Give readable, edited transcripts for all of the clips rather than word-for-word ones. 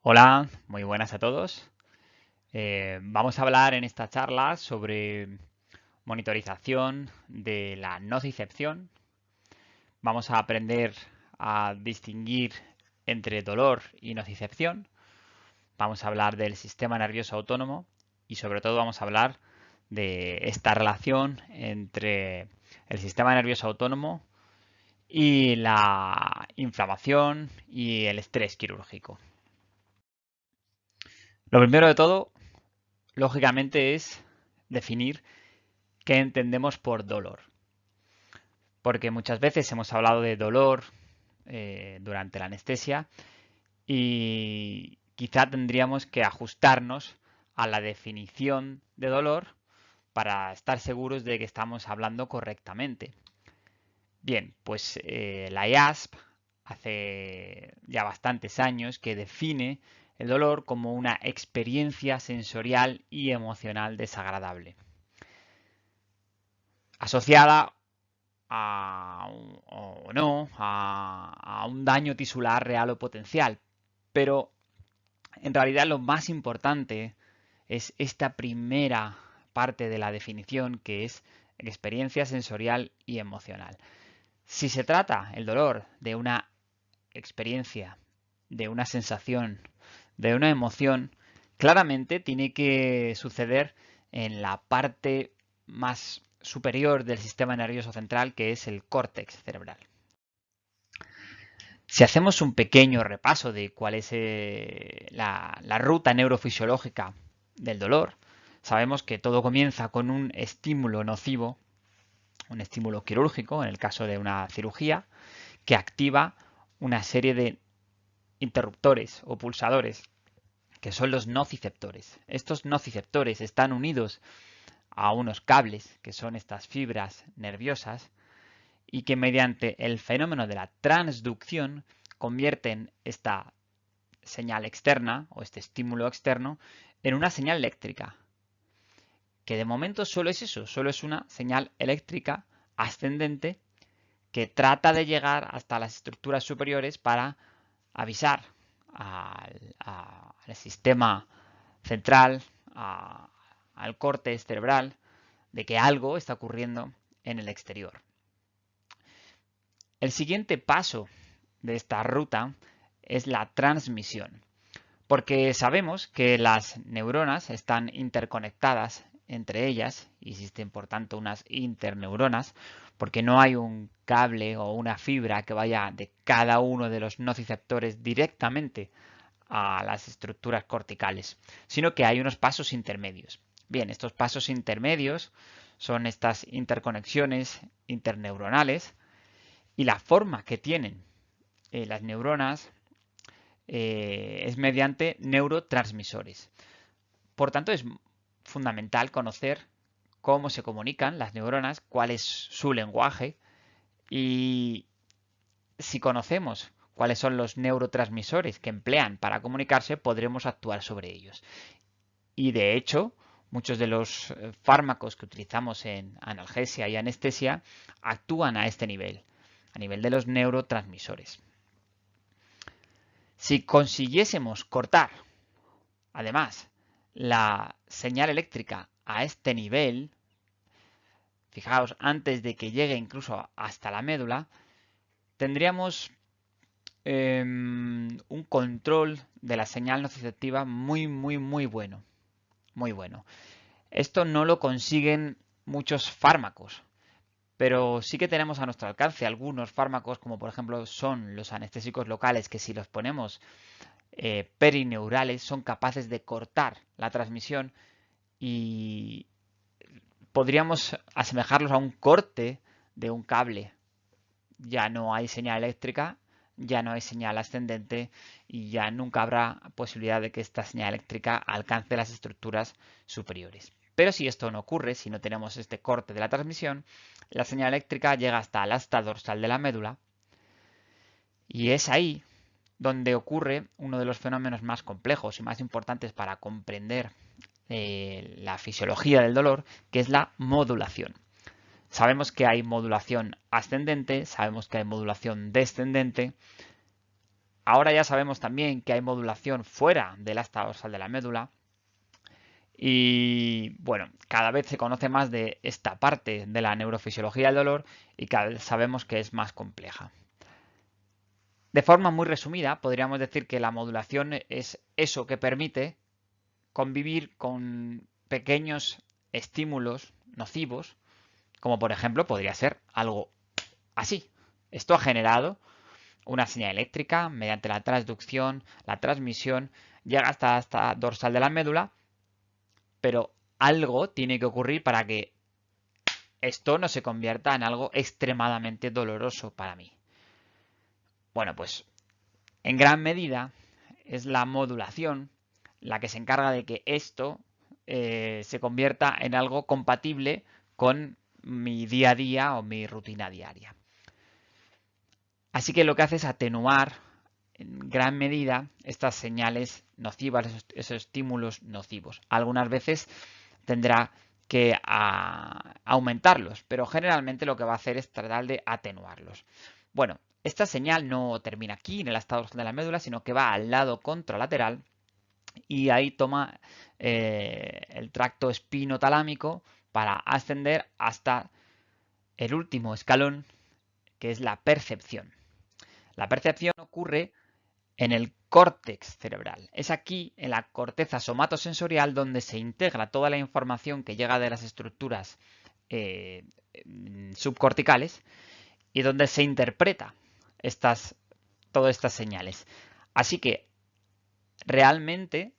Hola, muy buenas a todos. Vamos a hablar en esta charla sobre monitorización de la nocicepción. Vamos a aprender a distinguir entre dolor y nocicepción. Vamos a hablar del sistema nervioso autónomo y sobre todo vamos a hablar de esta relación entre el sistema nervioso autónomo y la inflamación y el estrés quirúrgico. Lo primero de todo, lógicamente, es definir qué entendemos por dolor. Porque muchas veces hemos hablado de dolor durante la anestesia y quizá tendríamos que ajustarnos a la definición de dolor para estar seguros de que estamos hablando correctamente. Bien, pues la IASP hace ya bastantes años que define el dolor como una experiencia sensorial y emocional desagradable, asociada o no a un daño tisular real o potencial. Pero en realidad lo más importante es esta primera parte de la definición, que es experiencia sensorial y emocional. Si se trata el dolor de una experiencia, de una sensación, de una emoción, claramente tiene que suceder en la parte más superior del sistema nervioso central, que es el córtex cerebral. Si hacemos un pequeño repaso de cuál es la ruta neurofisiológica del dolor, sabemos que todo comienza con un estímulo nocivo, un estímulo quirúrgico, en el caso de una cirugía, que activa una serie de interruptores o pulsadores, que son los nociceptores. Estos nociceptores están unidos a unos cables, que son estas fibras nerviosas, y que mediante el fenómeno de la transducción convierten esta señal externa o este estímulo externo en una señal eléctrica, que de momento solo es eso, solo es una señal eléctrica ascendente que trata de llegar hasta las estructuras superiores para avisar al sistema central, al córtex cerebral, de que algo está ocurriendo en el exterior. El siguiente paso de esta ruta es la transmisión, porque sabemos que las neuronas están interconectadas entre ellas, y existen por tanto unas interneuronas, porque no hay un cable o una fibra que vaya de cada uno de los nociceptores directamente a las estructuras corticales, sino que hay unos pasos intermedios. Bien, estos pasos intermedios son estas interconexiones interneuronales, y la forma que tienen las neuronas es mediante neurotransmisores. Por tanto, es fundamental conocer cómo se comunican las neuronas, cuál es su lenguaje, y si conocemos cuáles son los neurotransmisores que emplean para comunicarse, podremos actuar sobre ellos. Y de hecho, muchos de los fármacos que utilizamos en analgesia y anestesia actúan a este nivel, a nivel de los neurotransmisores. Si consiguiésemos cortar, además, la señal eléctrica a este nivel, fijaos, antes de que llegue incluso hasta la médula, tendríamos un control de la señal nociceptiva muy bueno. Muy bueno. Esto no lo consiguen muchos fármacos, pero sí que tenemos a nuestro alcance algunos fármacos, como por ejemplo son los anestésicos locales, que si los ponemos perineurales son capaces de cortar la transmisión y podríamos asemejarlos a un corte de un cable. Ya no hay señal eléctrica, ya no hay señal ascendente y ya nunca habrá posibilidad de que esta señal eléctrica alcance las estructuras superiores. Pero si esto no ocurre, si no tenemos este corte de la transmisión, la señal eléctrica llega hasta el asta dorsal de la médula, y es ahí donde ocurre uno de los fenómenos más complejos y más importantes para comprender la fisiología del dolor, que es la modulación. Sabemos que hay modulación ascendente, sabemos que hay modulación descendente, Ahora ya sabemos también que hay modulación fuera del asta dorsal de la médula. Y bueno, cada vez se conoce más de esta parte de la neurofisiología del dolor y cada vez sabemos que es más compleja. De forma muy resumida, podríamos decir que la modulación es eso que permite convivir con pequeños estímulos nocivos, como por ejemplo podría ser algo así. Esto ha generado una señal eléctrica mediante la transducción, la transmisión, llega hasta esta dorsal de la médula, pero algo tiene que ocurrir para que esto no se convierta en algo extremadamente doloroso para mí. Bueno, pues en gran medida es la modulación la que se encarga de que esto se convierta en algo compatible con mi día a día o mi rutina diaria. Así que lo que hace es atenuar en gran medida estas señales nocivas, esos estímulos nocivos. Algunas veces tendrá que aumentarlos, pero generalmente lo que va a hacer es tratar de atenuarlos. Bueno, esta señal no termina aquí en el asta dorsal de la médula, sino que va al lado contralateral y ahí toma el tracto espinotalámico para ascender hasta el último escalón, que es la percepción. La percepción ocurre en el córtex cerebral. Es aquí, en la corteza somatosensorial, donde se integra toda la información que llega de las estructuras subcorticales y donde se interpreta todas estas señales. Así que realmente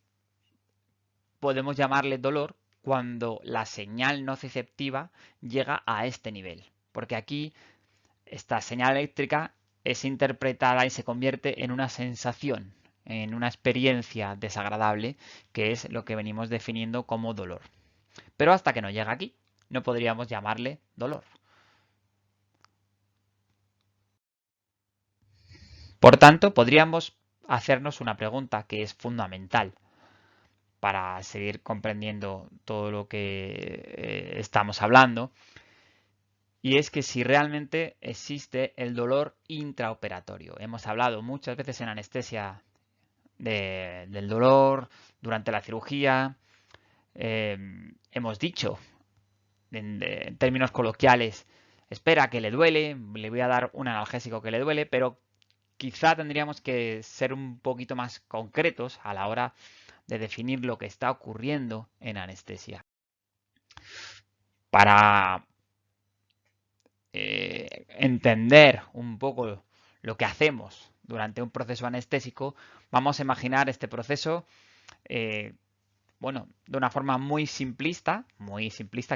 podemos llamarle dolor cuando la señal nociceptiva llega a este nivel, porque aquí esta señal eléctrica es interpretada y se convierte en una sensación, en una experiencia desagradable, que es lo que venimos definiendo como dolor. Pero hasta que no llega aquí, no podríamos llamarle dolor. Por tanto, podríamos hacernos una pregunta que es fundamental para seguir comprendiendo todo lo que estamos hablando, y es que si realmente existe el dolor intraoperatorio. Hemos hablado muchas veces en anestesia del dolor durante la cirugía. Hemos dicho en términos coloquiales, espera que le duele, le voy a dar un analgésico que le duele, pero quizá tendríamos que ser un poquito más concretos a la hora de definir lo que está ocurriendo en anestesia. Para entender un poco lo que hacemos durante un proceso anestésico, vamos a imaginar este proceso, bueno, de una forma muy simplista,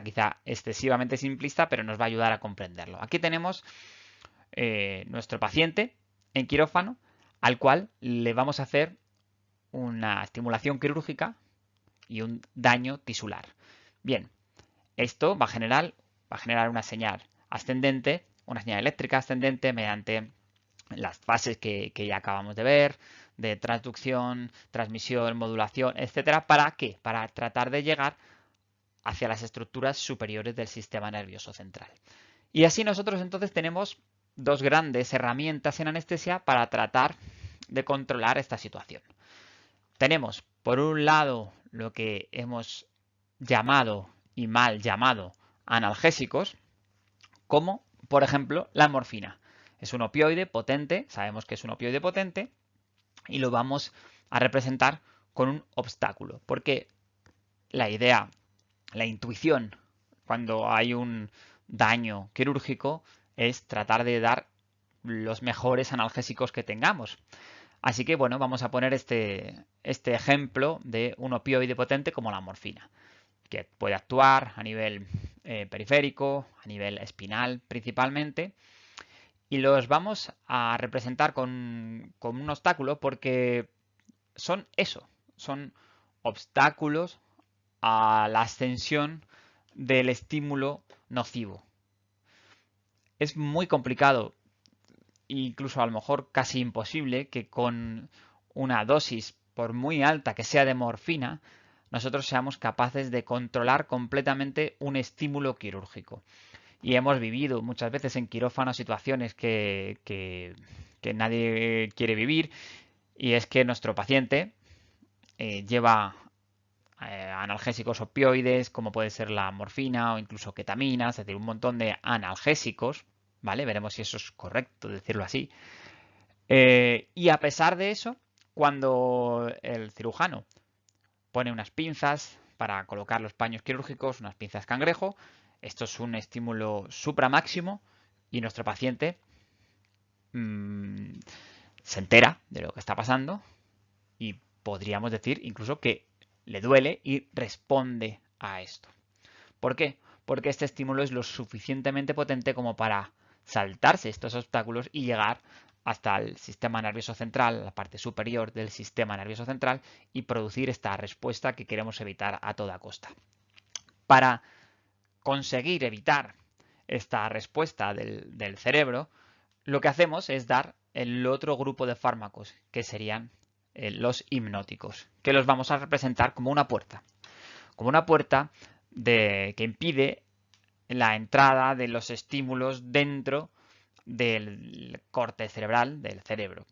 quizá excesivamente simplista, pero nos va a ayudar a comprenderlo. Aquí tenemos nuestro paciente en quirófano, al cual le vamos a hacer una estimulación quirúrgica y un daño tisular. Bien, esto va a generar una señal ascendente, una señal eléctrica ascendente mediante las fases que ya acabamos de ver, de transducción, transmisión, modulación, etcétera. ¿Para qué? Para tratar de llegar hacia las estructuras superiores del sistema nervioso central. Y así nosotros entonces tenemos dos grandes herramientas en anestesia para tratar de controlar esta situación. Tenemos, por un lado, lo que hemos llamado y mal llamado analgésicos, como por ejemplo la morfina. Es un opioide potente, sabemos que es un opioide potente, y lo vamos a representar con un obstáculo, porque la idea, la intuición, cuando hay un daño quirúrgico, es tratar de dar los mejores analgésicos que tengamos. Así que bueno, vamos a poner este ejemplo de un opioide potente como la morfina, que puede actuar a nivel periférico, a nivel espinal principalmente, y los vamos a representar con un obstáculo porque son eso, son obstáculos a la ascensión del estímulo nocivo. Es muy complicado, incluso a lo mejor casi imposible, que con una dosis, por muy alta que sea de morfina, nosotros seamos capaces de controlar completamente un estímulo quirúrgico. Y hemos vivido muchas veces en quirófano situaciones que que nadie quiere vivir, y es que nuestro paciente lleva analgésicos opioides, como puede ser la morfina o incluso ketamina, es decir, un montón de analgésicos, ¿vale? Veremos si eso es correcto decirlo así. Y a pesar de eso, cuando el cirujano pone unas pinzas para colocar los paños quirúrgicos, unas pinzas cangrejo, esto es un estímulo supramáximo y nuestro paciente se entera de lo que está pasando y podríamos decir incluso que le duele y responde a esto. ¿Por qué? Porque este estímulo es lo suficientemente potente como para saltarse estos obstáculos y llegar hasta el sistema nervioso central, la parte superior del sistema nervioso central, y producir esta respuesta que queremos evitar a toda costa. Para conseguir evitar esta respuesta del cerebro, lo que hacemos es dar el otro grupo de fármacos, que serían los hipnóticos, que los vamos a representar como una puerta. Como una puerta que impide la entrada de los estímulos dentro del corte cerebral del cerebro.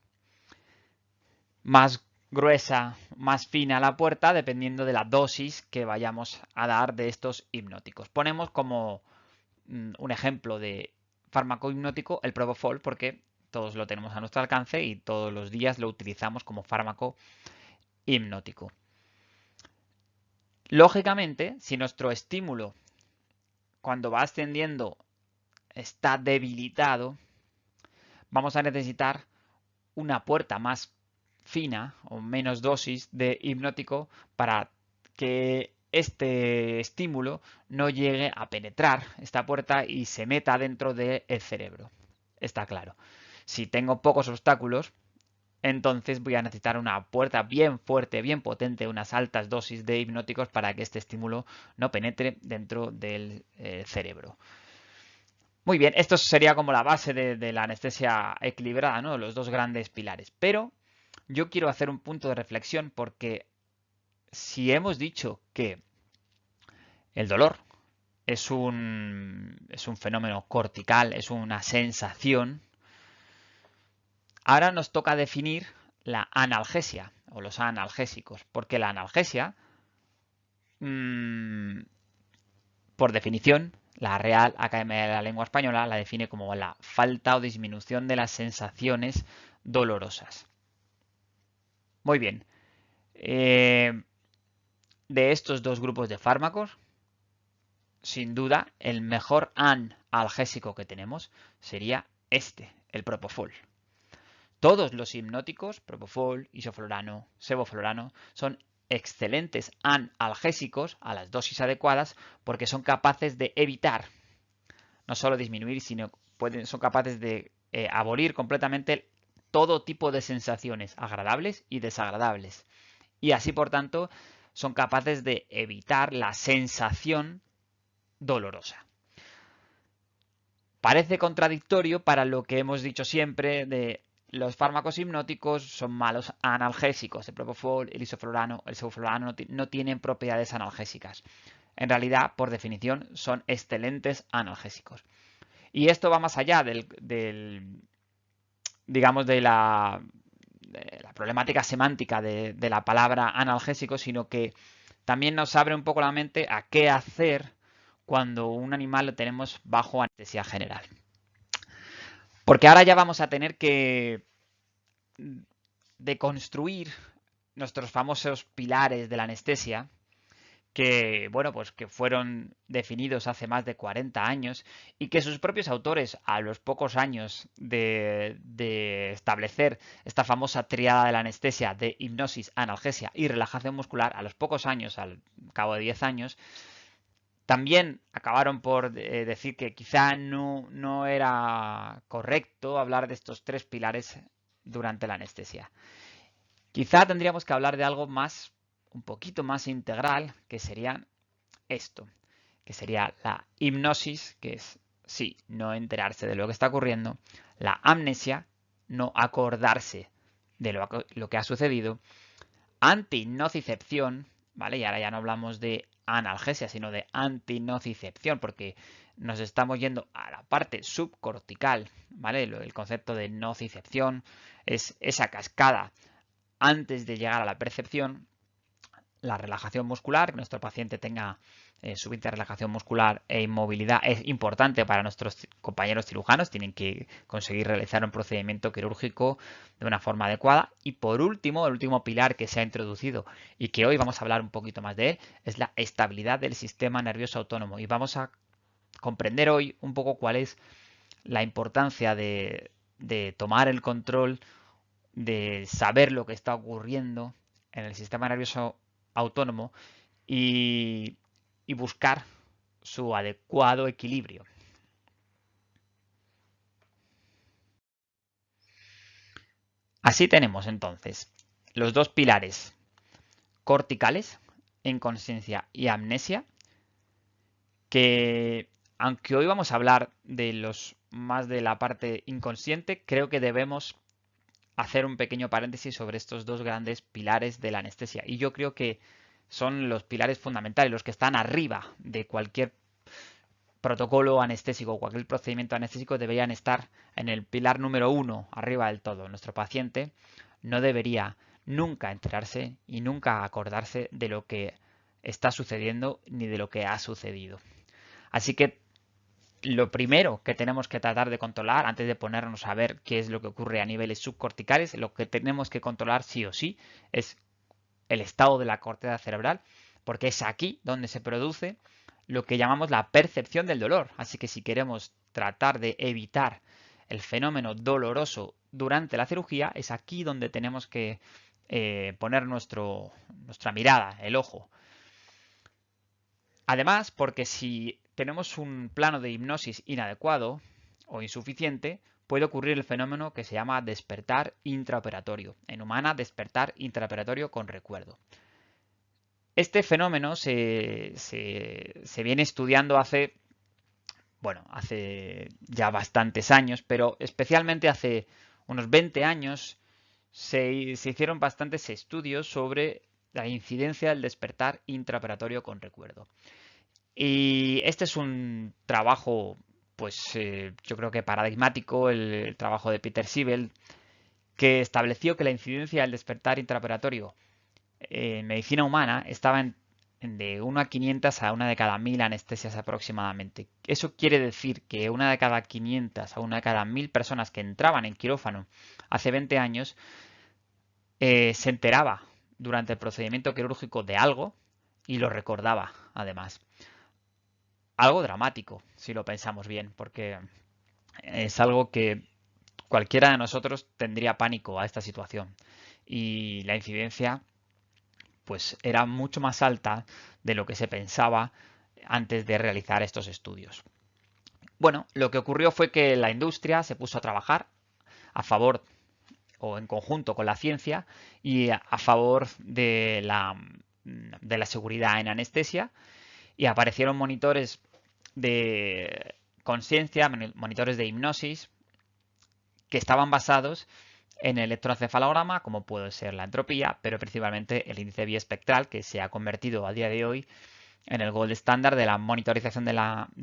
Más gruesa, más fina la puerta, dependiendo de la dosis que vayamos a dar de estos hipnóticos. Ponemos como un ejemplo de fármaco hipnótico el Propofol, porque todos lo tenemos a nuestro alcance y todos los días lo utilizamos como fármaco hipnótico. Lógicamente, si nuestro estímulo cuando va ascendiendo está debilitado, vamos a necesitar una puerta más fina o menos dosis de hipnótico para que este estímulo no llegue a penetrar esta puerta y se meta dentro del cerebro. Está claro. Si tengo pocos obstáculos, entonces voy a necesitar una puerta bien fuerte, bien potente, unas altas dosis de hipnóticos para que este estímulo no penetre dentro del cerebro. Muy bien, esto sería como la base de la anestesia equilibrada, ¿no? Los dos grandes pilares. Pero yo quiero hacer un punto de reflexión porque si hemos dicho que el dolor es un fenómeno cortical, es una sensación, ahora nos toca definir la analgesia o los analgésicos, porque la analgesia, por definición, la Real Academia de la Lengua Española la define como la falta o disminución de las sensaciones dolorosas. Muy bien. De estos dos grupos de fármacos, sin duda, el mejor analgésico que tenemos sería este, el Propofol. Todos los hipnóticos, Propofol, isoflurano, sevoflurano, son excelentes analgésicos a las dosis adecuadas porque son capaces de evitar, no solo disminuir, sino son capaces de abolir completamente todo tipo de sensaciones agradables y desagradables. Y así, por tanto, son capaces de evitar la sensación dolorosa. Parece contradictorio para lo que hemos dicho siempre de los fármacos hipnóticos son malos analgésicos. El Propofol, el isoflurano, el sevoflurano no tienen propiedades analgésicas. En realidad, por definición, son excelentes analgésicos. Y esto va más allá digamos, de la problemática semántica de la palabra analgésico, sino que también nos abre un poco la mente a qué hacer cuando un animal lo tenemos bajo anestesia general. Porque ahora ya vamos a tener que deconstruir nuestros famosos pilares de la anestesia, que, bueno, pues que fueron definidos hace más de 40 años y que sus propios autores, a los pocos años de establecer esta famosa triada de la anestesia de hipnosis, analgesia y relajación muscular, a los pocos años, al cabo de 10 años, también acabaron por decir que quizá no era correcto hablar de estos tres pilares durante la anestesia. Quizá tendríamos que hablar de algo más, un poquito más integral, que sería esto, que sería la hipnosis, que es, sí, no enterarse de lo que está ocurriendo, la amnesia, no acordarse de lo que ha sucedido, antinocicepción, ¿vale? Y ahora ya no hablamos de analgesia, sino de antinocicepción, porque nos estamos yendo a la parte subcortical, ¿vale? El concepto de nocicepción es esa cascada antes de llegar a la percepción. La relajación muscular, que nuestro paciente tenga suficiente relajación muscular e inmovilidad es importante para nuestros compañeros cirujanos, tienen que conseguir realizar un procedimiento quirúrgico de una forma adecuada. Y por último, el último pilar que se ha introducido y que hoy vamos a hablar un poquito más de él, es la estabilidad del sistema nervioso autónomo. Y vamos a comprender hoy un poco cuál es la importancia de tomar el control, de saber lo que está ocurriendo en el sistema nervioso autónomo y, y buscar su adecuado equilibrio. Así tenemos entonces los dos pilares corticales, inconsciencia y amnesia, que aunque hoy vamos a hablar de los más de la parte inconsciente, creo que debemos hacer un pequeño paréntesis sobre estos dos grandes pilares de la anestesia. Y yo creo que son los pilares fundamentales, los que están arriba de cualquier protocolo anestésico, cualquier procedimiento anestésico deberían estar en el pilar número 1, arriba del todo. Nuestro paciente no debería nunca enterarse y nunca acordarse de lo que está sucediendo ni de lo que ha sucedido. Así que lo primero que tenemos que tratar de controlar antes de ponernos a ver qué es lo que ocurre a niveles subcorticales, lo que tenemos que controlar sí o sí es el estado de la corteza cerebral, porque es aquí donde se produce lo que llamamos la percepción del dolor. Así que si queremos tratar de evitar el fenómeno doloroso durante la cirugía, es aquí donde tenemos que poner nuestra mirada, el ojo. Además, porque si tenemos un plano de hipnosis inadecuado o insuficiente, puede ocurrir el fenómeno que se llama despertar intraoperatorio. En humana, despertar intraoperatorio con recuerdo. Este fenómeno se viene estudiando hace ya bastantes años, pero especialmente hace unos 20 años se hicieron bastantes estudios sobre la incidencia del despertar intraoperatorio con recuerdo. Y este es un trabajo, yo creo que paradigmático, el trabajo de Peter Siebel, que estableció que la incidencia del despertar intraoperatorio en medicina humana estaba de 1 a 500 a 1 de cada 1000 anestesias aproximadamente. Eso quiere decir que 1 de cada 500 a 1 de cada 1000 personas que entraban en quirófano hace 20 años se enteraba durante el procedimiento quirúrgico de algo y lo recordaba además. Algo dramático, si lo pensamos bien, porque es algo que cualquiera de nosotros tendría pánico a esta situación. Y la incidencia pues era mucho más alta de lo que se pensaba antes de realizar estos estudios. Bueno, lo que ocurrió fue que la industria se puso a trabajar a favor o en conjunto con la ciencia y a favor de la seguridad en anestesia, y aparecieron monitores de conciencia, monitores de hipnosis, que estaban basados en el electroencefalograma, como puede ser la entropía, pero principalmente el índice biespectral, que se ha convertido a día de hoy en el gold estándar de la monitorización de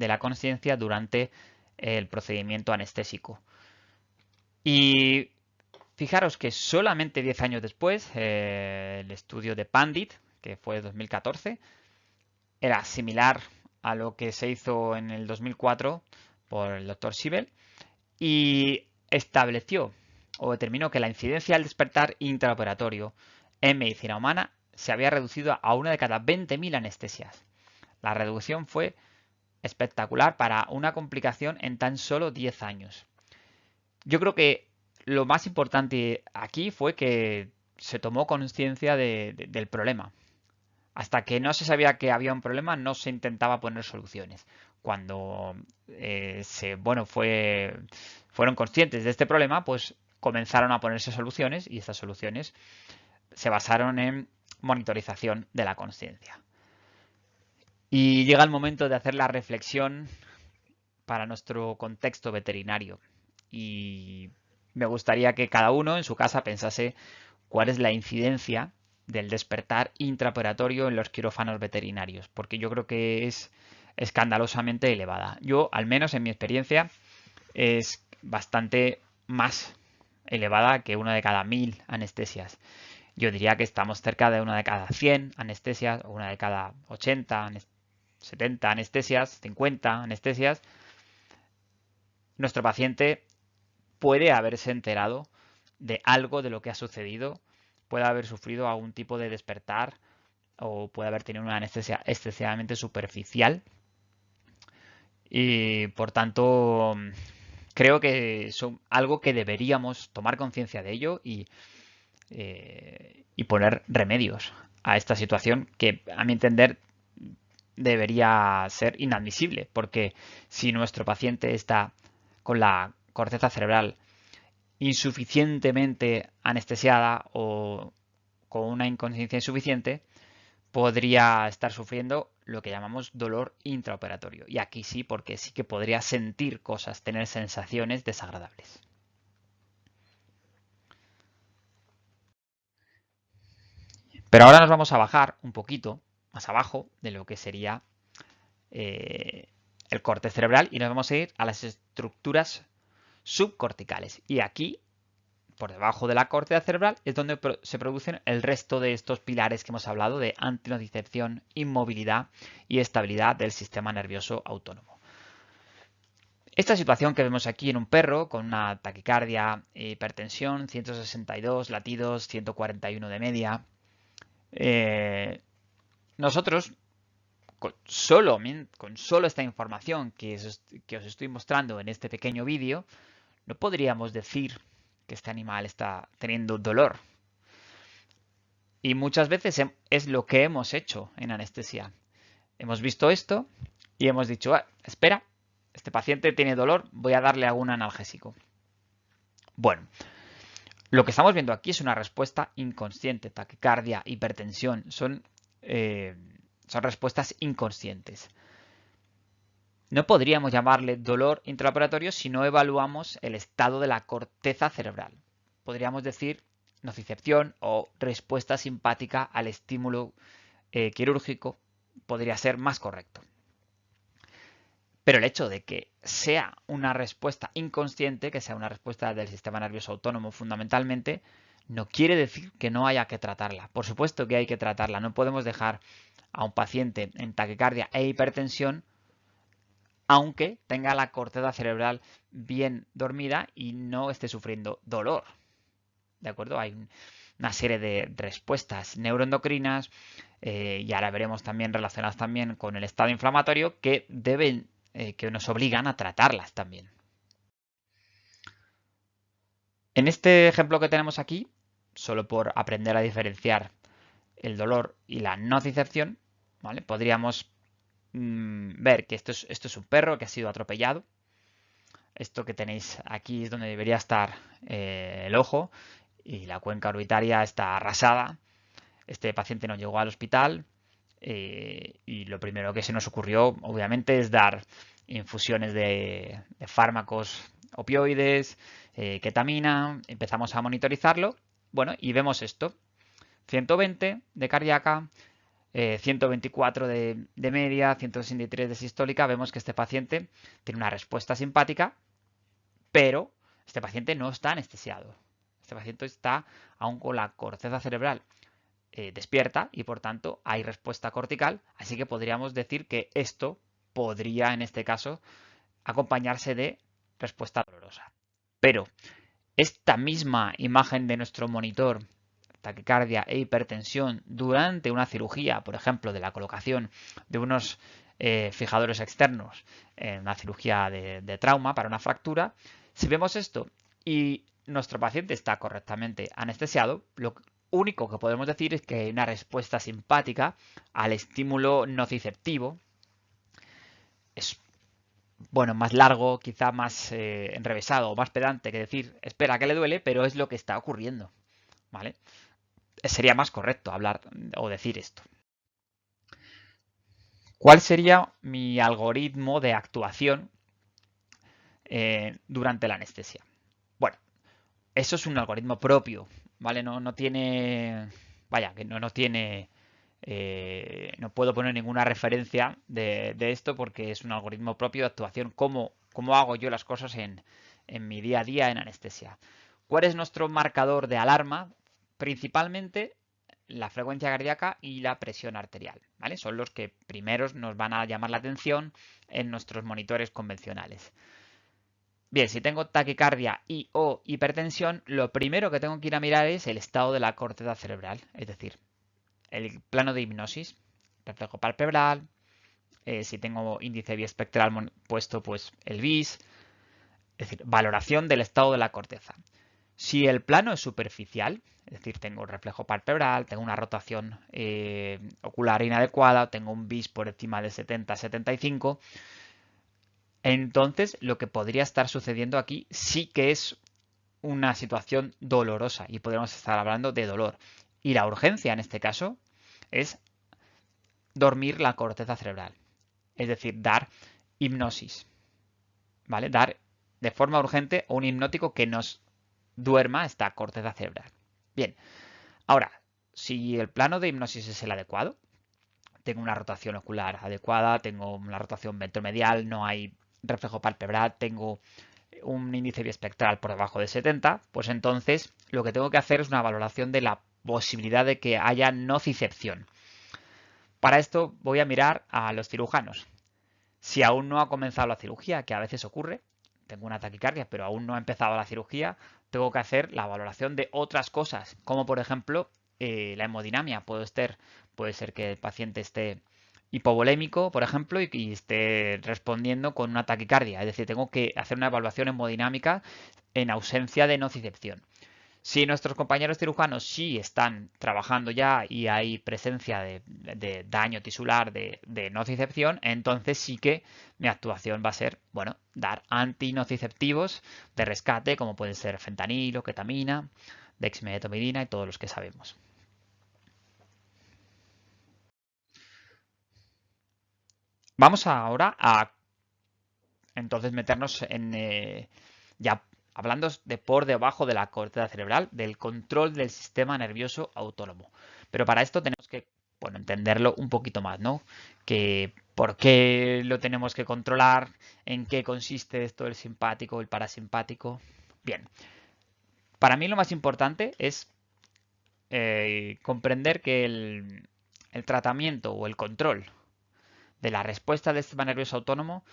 la conciencia durante el procedimiento anestésico. Y fijaros que solamente 10 años después, el estudio de Pandit, que fue 2014, era similar a lo que se hizo en el 2004 por el Dr. Siebel y estableció o determinó que la incidencia del despertar intraoperatorio en medicina humana se había reducido a 1 de cada 20.000 anestesias. La reducción fue espectacular para una complicación en tan solo 10 años. Yo creo que lo más importante aquí fue que se tomó conciencia del problema. Hasta que no se sabía que había un problema, no se intentaba poner soluciones. Cuando fueron conscientes de este problema, pues comenzaron a ponerse soluciones, y estas soluciones se basaron en monitorización de la conciencia. Y llega el momento de hacer la reflexión para nuestro contexto veterinario. Y me gustaría que cada uno en su casa pensase cuál es la incidencia del despertar intraoperatorio en los quirófanos veterinarios, porque yo creo que es escandalosamente elevada. Yo, al menos en mi experiencia, es bastante más elevada que una de cada 1000 anestesias. Yo diría que estamos cerca de una de cada 100 anestesias, o una de cada 80, 70 anestesias, 50 anestesias. Nuestro paciente puede haberse enterado de algo de lo que ha sucedido, puede haber sufrido algún tipo de despertar o puede haber tenido una anestesia excesivamente superficial y por tanto creo que son algo que deberíamos tomar conciencia de ello y poner remedios a esta situación que a mi entender debería ser inadmisible porque si nuestro paciente está con la corteza cerebral insuficientemente anestesiada o con una inconsciencia insuficiente, podría estar sufriendo lo que llamamos dolor intraoperatorio. Y aquí sí, porque sí que podría sentir cosas, tener sensaciones desagradables. Pero ahora nos vamos a bajar un poquito más abajo de lo que sería el corte cerebral y nos vamos a ir a las estructuras subcorticales. Y aquí por debajo de la corteza cerebral es donde se producen el resto de estos pilares que hemos hablado de antinocicepción, inmovilidad y estabilidad del sistema nervioso autónomo. Esta situación que vemos aquí en un perro con una taquicardia, hipertensión, 162 latidos, 141 de media, nosotros con solo esta información que os estoy mostrando en este pequeño vídeo, no podríamos decir que este animal está teniendo dolor. Y muchas veces es lo que hemos hecho en anestesia. Hemos visto esto y hemos dicho, espera, este paciente tiene dolor, voy a darle algún analgésico. Bueno, lo que estamos viendo aquí es una respuesta inconsciente. Taquicardia, hipertensión, son respuestas inconscientes. No podríamos llamarle dolor intraoperatorio si no evaluamos el estado de la corteza cerebral. Podríamos decir nocicepción o respuesta simpática al estímulo quirúrgico podría ser más correcto. Pero el hecho de que sea una respuesta inconsciente, que sea una respuesta del sistema nervioso autónomo fundamentalmente, no quiere decir que no haya que tratarla. Por supuesto que hay que tratarla. No podemos dejar a un paciente en taquicardia e hipertensión aunque tenga la corteza cerebral bien dormida y no esté sufriendo dolor. ¿De acuerdo? Hay una serie de respuestas neuroendocrinas y ahora veremos también relacionadas también con el estado inflamatorio que que nos obligan a tratarlas también. En este ejemplo que tenemos aquí, solo por aprender a diferenciar el dolor y la nocicepción, ¿vale? Podríamos ver que esto es un perro que ha sido atropellado. Esto que tenéis aquí es donde debería estar el ojo y la cuenca orbitaria está arrasada. Este paciente nos llegó al hospital y lo primero que se nos ocurrió obviamente es dar infusiones de fármacos opioides, ketamina, empezamos a monitorizarlo, bueno, y vemos esto, 120 de cardíaca, 124 de media, 163 de sistólica, vemos que este paciente tiene una respuesta simpática, pero este paciente no está anestesiado. Este paciente está aún con la corteza cerebral despierta y por tanto hay respuesta cortical, así que podríamos decir que esto podría en este caso acompañarse de respuesta dolorosa. Pero esta misma imagen de nuestro monitor, taquicardia e hipertensión durante una cirugía, por ejemplo, de la colocación de unos fijadores externos en una cirugía de trauma para una fractura, si vemos esto y nuestro paciente está correctamente anestesiado, lo único que podemos decir es que hay una respuesta simpática al estímulo nociceptivo. Es bueno, más largo, quizá más enrevesado o más pedante que decir, espera que le duele, pero es lo que está ocurriendo, ¿vale? Sería más correcto hablar o decir esto. ¿Cuál sería mi algoritmo de actuación durante la anestesia? Bueno, eso es un algoritmo propio, ¿vale? No tiene, vaya, que no tiene No puedo poner ninguna referencia de esto porque es un algoritmo propio de actuación, cómo hago yo las cosas en mi día a día en anestesia. ¿Cuál es nuestro marcador de alarma? Principalmente la frecuencia cardíaca y la presión arterial, ¿vale? Son los que primeros nos van a llamar la atención en nuestros monitores convencionales. Bien, si tengo taquicardia y o hipertensión, lo primero que tengo que ir a mirar es el estado de la corteza cerebral, es decir, el plano de hipnosis, reflejo palpebral, si tengo índice biespectral puesto, pues el BIS, es decir, valoración del estado de la corteza. Si el plano es superficial, es decir, tengo reflejo palpebral, tengo una rotación ocular inadecuada, tengo un BIS por encima de 70-75, entonces lo que podría estar sucediendo aquí sí que es una situación dolorosa y podríamos estar hablando de dolor. Y la urgencia en este caso es dormir la corteza cerebral, es decir, dar hipnosis, ¿vale? Dar de forma urgente un hipnótico que nos duerma esta corteza cerebral. Bien, ahora, si el plano de hipnosis es el adecuado, tengo una rotación ocular adecuada, tengo una rotación ventromedial, no hay reflejo palpebral, tengo un índice biespectral por debajo de 70, pues entonces lo que tengo que hacer es una valoración de la posibilidad de que haya nocicepción. Para esto voy a mirar a los cirujanos. Si aún no ha comenzado la cirugía, que a veces ocurre, tengo una taquicardia, pero aún no ha empezado la cirugía, tengo que hacer la valoración de otras cosas, como por ejemplo la hemodinamia. Puede ser que el paciente esté hipovolémico, por ejemplo, y esté respondiendo con una taquicardia. Es decir, tengo que hacer una evaluación hemodinámica en ausencia de nocicepción. Si nuestros compañeros cirujanos sí están trabajando ya y hay presencia de daño tisular de nocicepción, entonces sí que mi actuación va a ser, bueno, dar antinociceptivos de rescate, como pueden ser fentanilo, ketamina, dexmedetomidina y todos los que sabemos. Vamos ahora a entonces meternos en ya hablando de por debajo de la corteza cerebral, del control del sistema nervioso autónomo. Pero para esto tenemos que, bueno, entenderlo un poquito más, ¿no? Que por qué lo tenemos que controlar, en qué consiste esto el simpático, el parasimpático. Bien, para mí lo más importante es comprender que el tratamiento o el control de la respuesta del sistema nervioso autónomo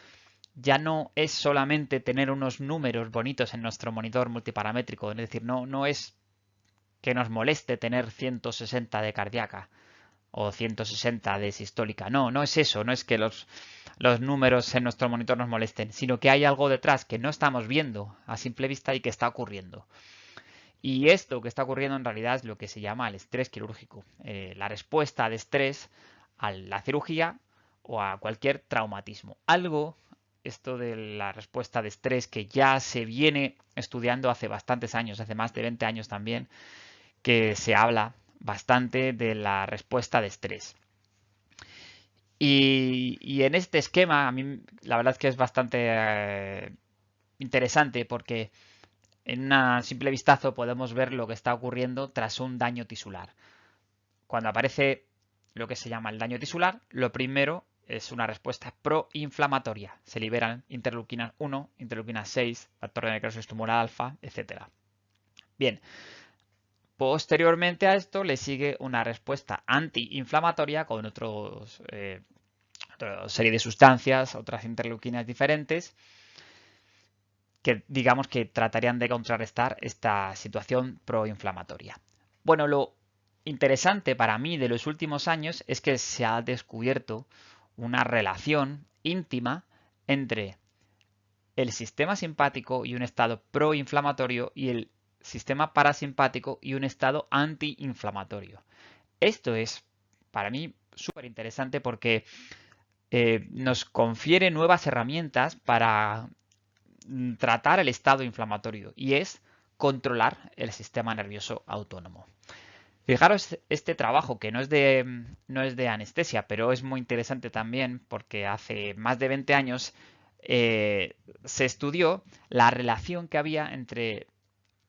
ya no es solamente tener unos números bonitos en nuestro monitor multiparamétrico, es decir, no es que nos moleste tener 160 de cardíaca o 160 de sistólica, no es eso, no es que los números en nuestro monitor nos molesten, sino que hay algo detrás que no estamos viendo a simple vista y que está ocurriendo. Y esto que está ocurriendo en realidad es lo que se llama el estrés quirúrgico, la respuesta de estrés a la cirugía o a cualquier traumatismo. Algo, esto de la respuesta de estrés que ya se viene estudiando hace bastantes años, hace más de 20 años también, que se habla bastante de la respuesta de estrés. Y en este esquema, a mí la verdad es que es bastante interesante porque en un simple vistazo podemos ver lo que está ocurriendo tras un daño tisular. Cuando aparece lo que se llama el daño tisular, lo primero es una respuesta proinflamatoria. Se liberan interleuquinas 1, interleuquinas 6, factor de necrosis tumoral alfa, etc. Bien, posteriormente a esto le sigue una respuesta antiinflamatoria con otra serie de sustancias, otras interleuquinas diferentes, que digamos que tratarían de contrarrestar esta situación proinflamatoria. Bueno, lo interesante para mí de los últimos años es que se ha descubierto una relación íntima entre el sistema simpático y un estado proinflamatorio y el sistema parasimpático y un estado antiinflamatorio. Esto es para mí súper interesante porque nos confiere nuevas herramientas para tratar el estado inflamatorio y es controlar el sistema nervioso autónomo. Fijaros este trabajo que no es de anestesia, pero es muy interesante también porque hace más de 20 años se estudió la relación que había entre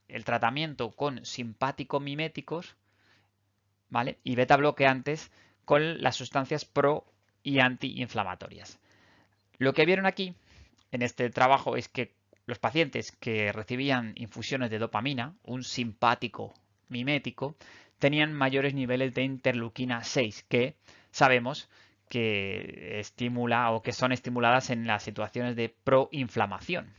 el tratamiento con simpático miméticos, ¿vale? Y beta bloqueantes con las sustancias pro y antiinflamatorias. Lo que vieron aquí en este trabajo es que los pacientes que recibían infusiones de dopamina, un simpático mimético, tenían mayores niveles de interleuquina 6, que sabemos que estimula o que son estimuladas en las situaciones de proinflamación.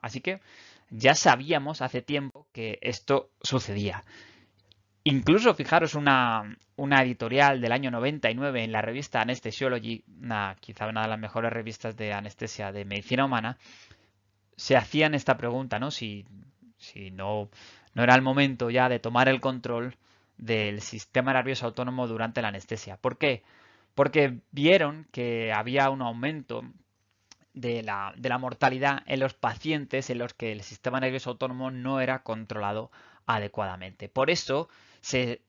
Así que ya sabíamos hace tiempo que esto sucedía. Incluso fijaros una editorial del año 99 en la revista Anesthesiology, quizá una de las mejores revistas de anestesia de medicina humana, se hacían esta pregunta, ¿no? Si no era el momento ya de tomar el control del sistema nervioso autónomo durante la anestesia. ¿Por qué? Porque vieron que había un aumento de la mortalidad en los pacientes en los que el sistema nervioso autónomo no era controlado adecuadamente. Por eso se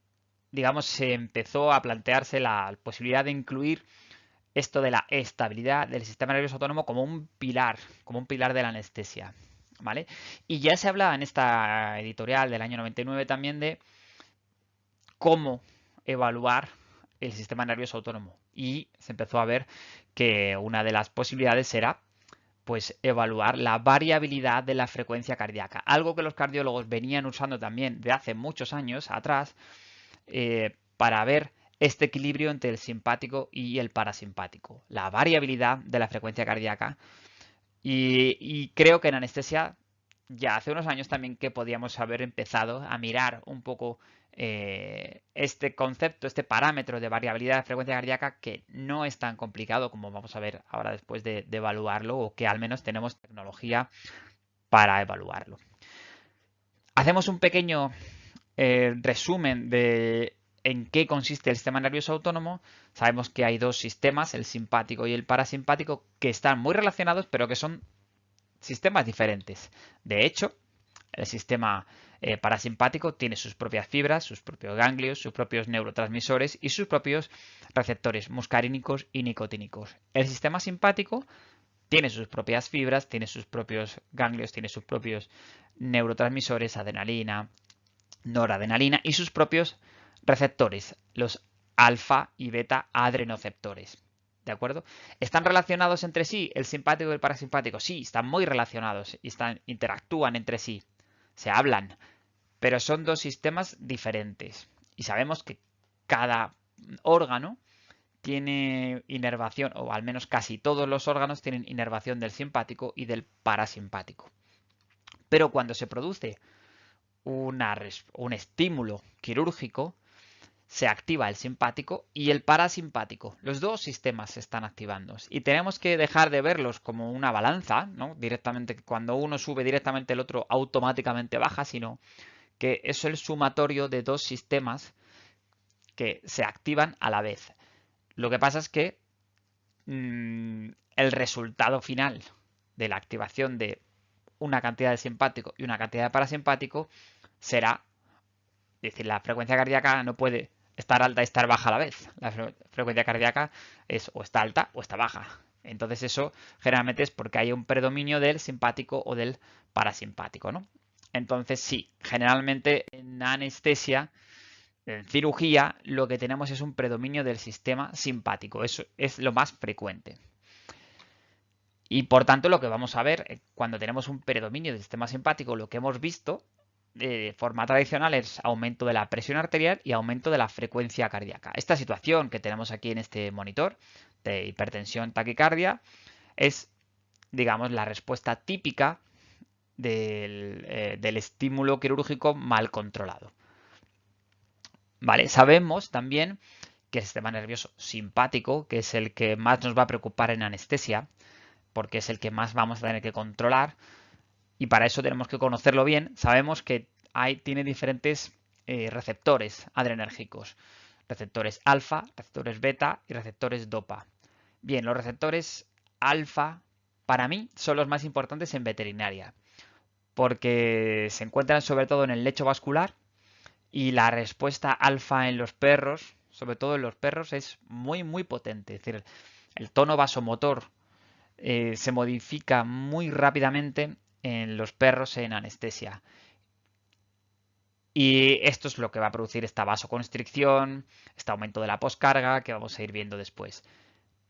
empezó a plantearse la posibilidad de incluir esto de la estabilidad del sistema nervioso autónomo como un pilar de la anestesia, ¿vale? Y ya se habla en esta editorial del año 99 también de cómo evaluar el sistema nervioso autónomo, y se empezó a ver que una de las posibilidades era pues evaluar la variabilidad de la frecuencia cardíaca, algo que los cardiólogos venían usando también de hace muchos años atrás, para ver este equilibrio entre el simpático y el parasimpático, la variabilidad de la frecuencia cardíaca. Y creo que en anestesia ya hace unos años también que podíamos haber empezado a mirar un poco este concepto, este parámetro de variabilidad de frecuencia cardíaca, que no es tan complicado como vamos a ver ahora después de evaluarlo, o que al menos tenemos tecnología para evaluarlo. Hacemos un pequeño resumen de en qué consiste el sistema nervioso autónomo. Sabemos que hay dos sistemas, el simpático y el parasimpático, que están muy relacionados, pero que son sistemas diferentes. De hecho, el sistema parasimpático tiene sus propias fibras, sus propios ganglios, sus propios neurotransmisores y sus propios receptores muscarínicos y nicotínicos. El sistema simpático tiene sus propias fibras, tiene sus propios ganglios, tiene sus propios neurotransmisores, adrenalina, noradrenalina, y sus propios receptores, los alfa y beta adrenoceptores. ¿De acuerdo? ¿Están relacionados entre sí el simpático y el parasimpático? Sí, están muy relacionados y interactúan entre sí, se hablan, pero son dos sistemas diferentes. Y sabemos que cada órgano tiene inervación, o al menos casi todos los órganos tienen inervación del simpático y del parasimpático. Pero cuando se produce un estímulo quirúrgico, se activa el simpático y el parasimpático. Los dos sistemas se están activando y tenemos que dejar de verlos como una balanza, ¿no? Directamente, cuando uno sube directamente el otro automáticamente baja, sino que es el sumatorio de dos sistemas que se activan a la vez. Lo que pasa es que el resultado final de la activación de una cantidad de simpático y una cantidad de parasimpático será, es decir, la frecuencia cardíaca no puede estar alta y estar baja a la vez. La frecuencia cardíaca es o está alta o está baja. Entonces eso generalmente es porque hay un predominio del simpático o del parasimpático, ¿no? Entonces sí, generalmente en anestesia, en cirugía, lo que tenemos es un predominio del sistema simpático. Eso es lo más frecuente. Y por tanto lo que vamos a ver cuando tenemos un predominio del sistema simpático, lo que hemos visto de forma tradicional es aumento de la presión arterial y aumento de la frecuencia cardíaca. Esta situación que tenemos aquí en este monitor de hipertensión, taquicardia, es, digamos, la respuesta típica del estímulo quirúrgico mal controlado. Vale, sabemos también que el sistema nervioso simpático, que es el que más nos va a preocupar en anestesia, porque es el que más vamos a tener que controlar, y para eso tenemos que conocerlo bien. Sabemos que tiene diferentes receptores adrenérgicos. Receptores alfa, receptores beta y receptores dopa. Bien, los receptores alfa para mí son los más importantes en veterinaria, porque se encuentran sobre todo en el lecho vascular, y la respuesta alfa en los perros, sobre todo en los perros, es muy muy potente. Es decir, el tono vasomotor se modifica muy rápidamente en los perros en anestesia. Y esto es lo que va a producir esta vasoconstricción, este aumento de la poscarga que vamos a ir viendo después.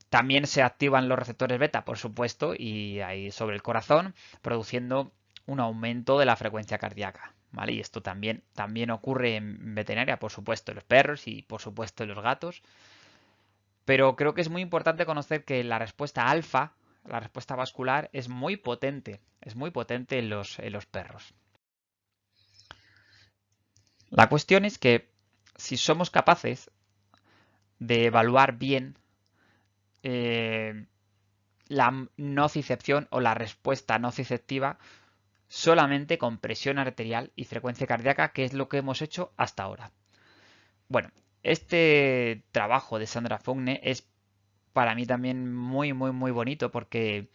También se activan los receptores beta, por supuesto, y ahí sobre el corazón, produciendo un aumento de la frecuencia cardíaca. ¿Vale? Y esto también ocurre en veterinaria, por supuesto, en los perros y por supuesto en los gatos. Pero creo que es muy importante conocer que la respuesta alfa, la respuesta vascular, es muy potente en los perros. La cuestión es que si somos capaces de evaluar bien la nocicepción o la respuesta nociceptiva solamente con presión arterial y frecuencia cardíaca, que es lo que hemos hecho hasta ahora. Bueno, este trabajo de Sandra Fogne es para mí también muy bonito porque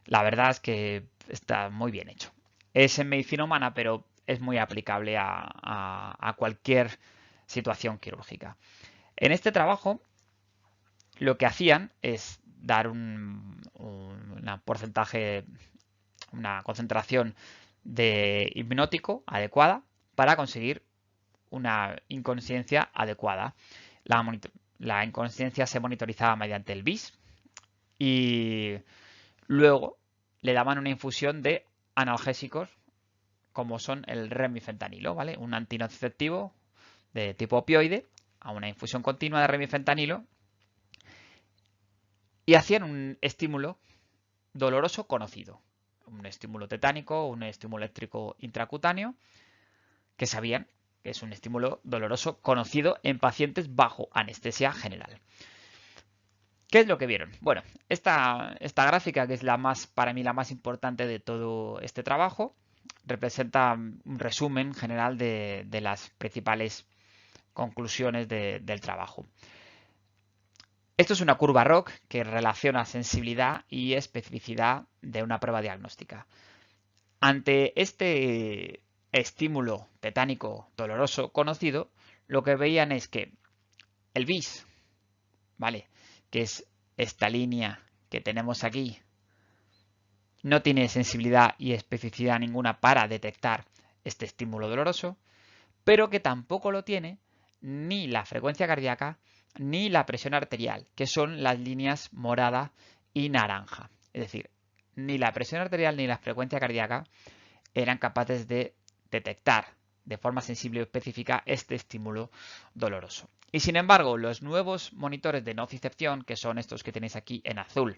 la verdad es que está muy bien hecho. Es en medicina humana, pero es muy aplicable a cualquier situación quirúrgica. En este trabajo lo que hacían es dar una porcentaje, una concentración de hipnótico adecuada para conseguir una inconsciencia adecuada. La inconsciencia se monitorizaba mediante el BIS y luego le daban una infusión de analgésicos como son el remifentanilo, ¿vale? Un antinociceptivo de tipo opioide a una infusión continua de remifentanilo y hacían un estímulo doloroso conocido. Un estímulo tetánico, un estímulo eléctrico intracutáneo, que sabían que es un estímulo doloroso conocido en pacientes bajo anestesia general. ¿Qué es lo que vieron? Bueno, esta gráfica, que es para mí la más importante de todo este trabajo, representa un resumen general de las principales conclusiones del trabajo. Esto es una curva ROC que relaciona sensibilidad y especificidad de una prueba diagnóstica. Ante este estímulo tetánico doloroso conocido, lo que veían es que el BIS, ¿vale? Que es esta línea que tenemos aquí, no tiene sensibilidad y especificidad ninguna para detectar este estímulo doloroso, pero que tampoco lo tiene ni la frecuencia cardíaca ni la presión arterial, que son las líneas morada y naranja. Es decir, ni la presión arterial ni la frecuencia cardíaca eran capaces de detectar de forma sensible y específica este estímulo doloroso. Y sin embargo, los nuevos monitores de nocicepción, que son estos que tenéis aquí en azul,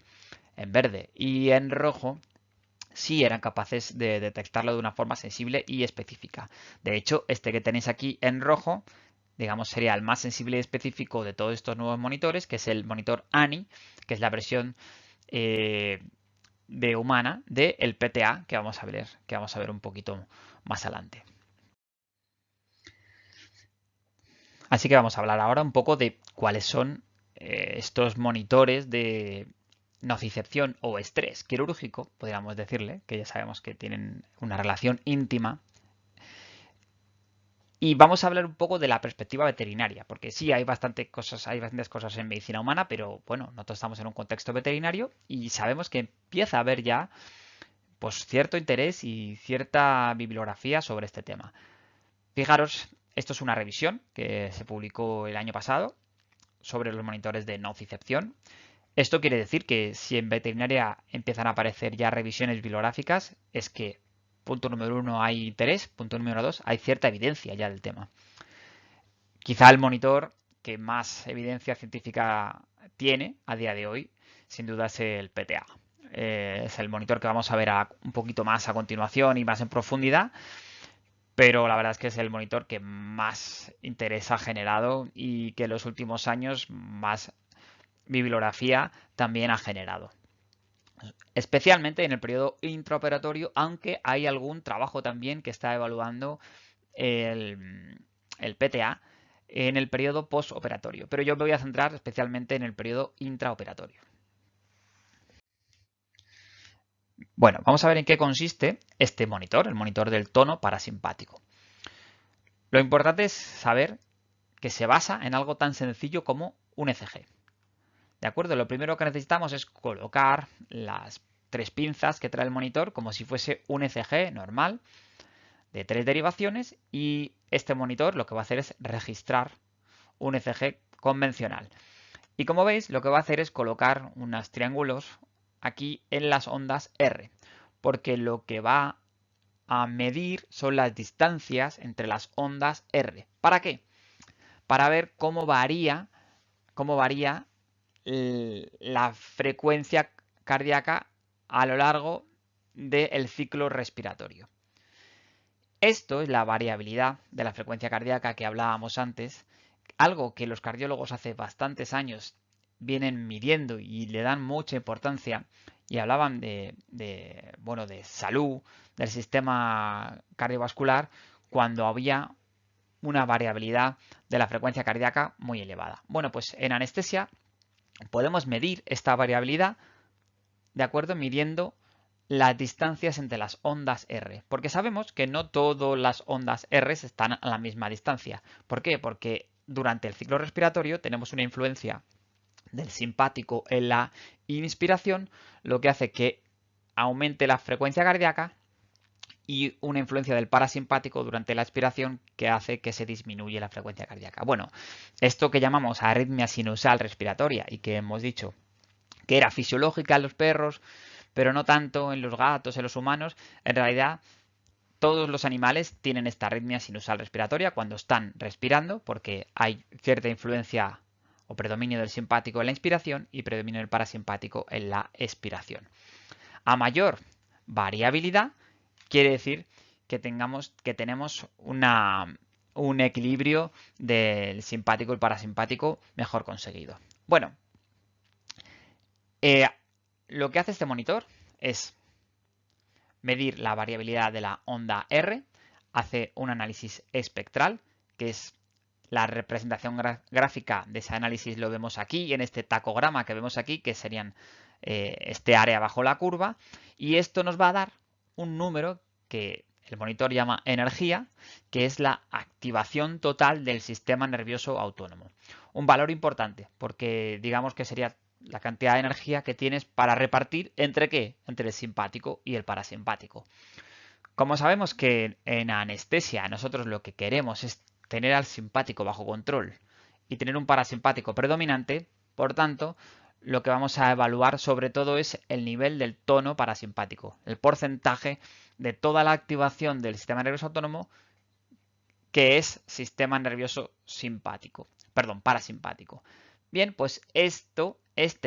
en verde y en rojo, sí eran capaces de detectarlo de una forma sensible y específica. De hecho, este que tenéis aquí en rojo, digamos, sería el más sensible y específico de todos estos nuevos monitores, que es el monitor ANI, que es la versión de humana del PTA, que vamos a ver un poquito más adelante. Así que vamos a hablar ahora un poco de cuáles son estos monitores de nocicepción o estrés quirúrgico, podríamos decirle, que ya sabemos que tienen una relación íntima. Y vamos a hablar un poco de la perspectiva veterinaria, porque sí hay bastantes cosas en medicina humana, pero bueno, nosotros estamos en un contexto veterinario y sabemos que empieza a haber ya pues cierto interés y cierta bibliografía sobre este tema. Fijaros, esto es una revisión que se publicó el año pasado sobre los monitores de nocicepción. Esto quiere decir que si en veterinaria empiezan a aparecer ya revisiones bibliográficas, es que, punto número 1, hay interés, punto número 2, hay cierta evidencia ya del tema. Quizá el monitor que más evidencia científica tiene a día de hoy, sin duda, es el PTA. Es el monitor que vamos a ver un poquito más a continuación y más en profundidad, pero la verdad es que es el monitor que más interés ha generado y que en los últimos años más bibliografía también ha generado. Especialmente en el periodo intraoperatorio, aunque hay algún trabajo también que está evaluando el PTA en el periodo postoperatorio. Pero yo me voy a centrar especialmente en el periodo intraoperatorio. Bueno, vamos a ver en qué consiste este monitor, el monitor del tono parasimpático. Lo importante es saber que se basa en algo tan sencillo como un ECG. ¿De acuerdo? Lo primero que necesitamos es colocar las 3 pinzas que trae el monitor como si fuese un ECG normal. de 3 derivaciones y este monitor lo que va a hacer es registrar un ECG convencional. Y como veis, lo que va a hacer es colocar unos triángulos aquí en las ondas R, porque lo que va a medir son las distancias entre las ondas R. ¿Para qué? Para ver cómo varía la frecuencia cardíaca a lo largo del ciclo respiratorio. Esto es la variabilidad de la frecuencia cardíaca que hablábamos antes, algo que los cardiólogos hace bastantes años vienen midiendo y le dan mucha importancia y hablaban bueno, de salud del sistema cardiovascular cuando había una variabilidad de la frecuencia cardíaca muy elevada. Bueno, pues en anestesia podemos medir esta variabilidad, de acuerdo, midiendo las distancias entre las ondas R, porque sabemos que no todas las ondas R están a la misma distancia. ¿Por qué? Porque durante el ciclo respiratorio tenemos una influencia del simpático en la inspiración, lo que hace que aumente la frecuencia cardíaca, y una influencia del parasimpático durante la expiración que hace que se disminuya la frecuencia cardíaca. Bueno, esto que llamamos arritmia sinusal respiratoria y que hemos dicho que era fisiológica en los perros, pero no tanto en los gatos, en los humanos, en realidad todos los animales tienen esta arritmia sinusal respiratoria cuando están respirando, porque hay cierta influencia o predominio del simpático en la inspiración y predominio del parasimpático en la expiración. A mayor variabilidad, quiere decir que tenemos un equilibrio del simpático y el parasimpático mejor conseguido. Bueno, lo que hace este monitor es medir la variabilidad de la onda R, hace un análisis espectral, que es la representación gráfica de ese análisis, lo vemos aquí, en este tacograma que vemos aquí, que serían este área bajo la curva, y esto nos va a dar un número que el monitor llama energía, que es la activación total del sistema nervioso autónomo. Un valor importante, porque digamos que sería la cantidad de energía que tienes para repartir ¿entre qué? Entre el simpático y el parasimpático. Como sabemos que en anestesia nosotros lo que queremos es tener al simpático bajo control y tener un parasimpático predominante, por tanto, lo que vamos a evaluar sobre todo es el nivel del tono parasimpático, el porcentaje de toda la activación del sistema nervioso autónomo que es sistema nervioso simpático, perdón, parasimpático. Bien, pues estos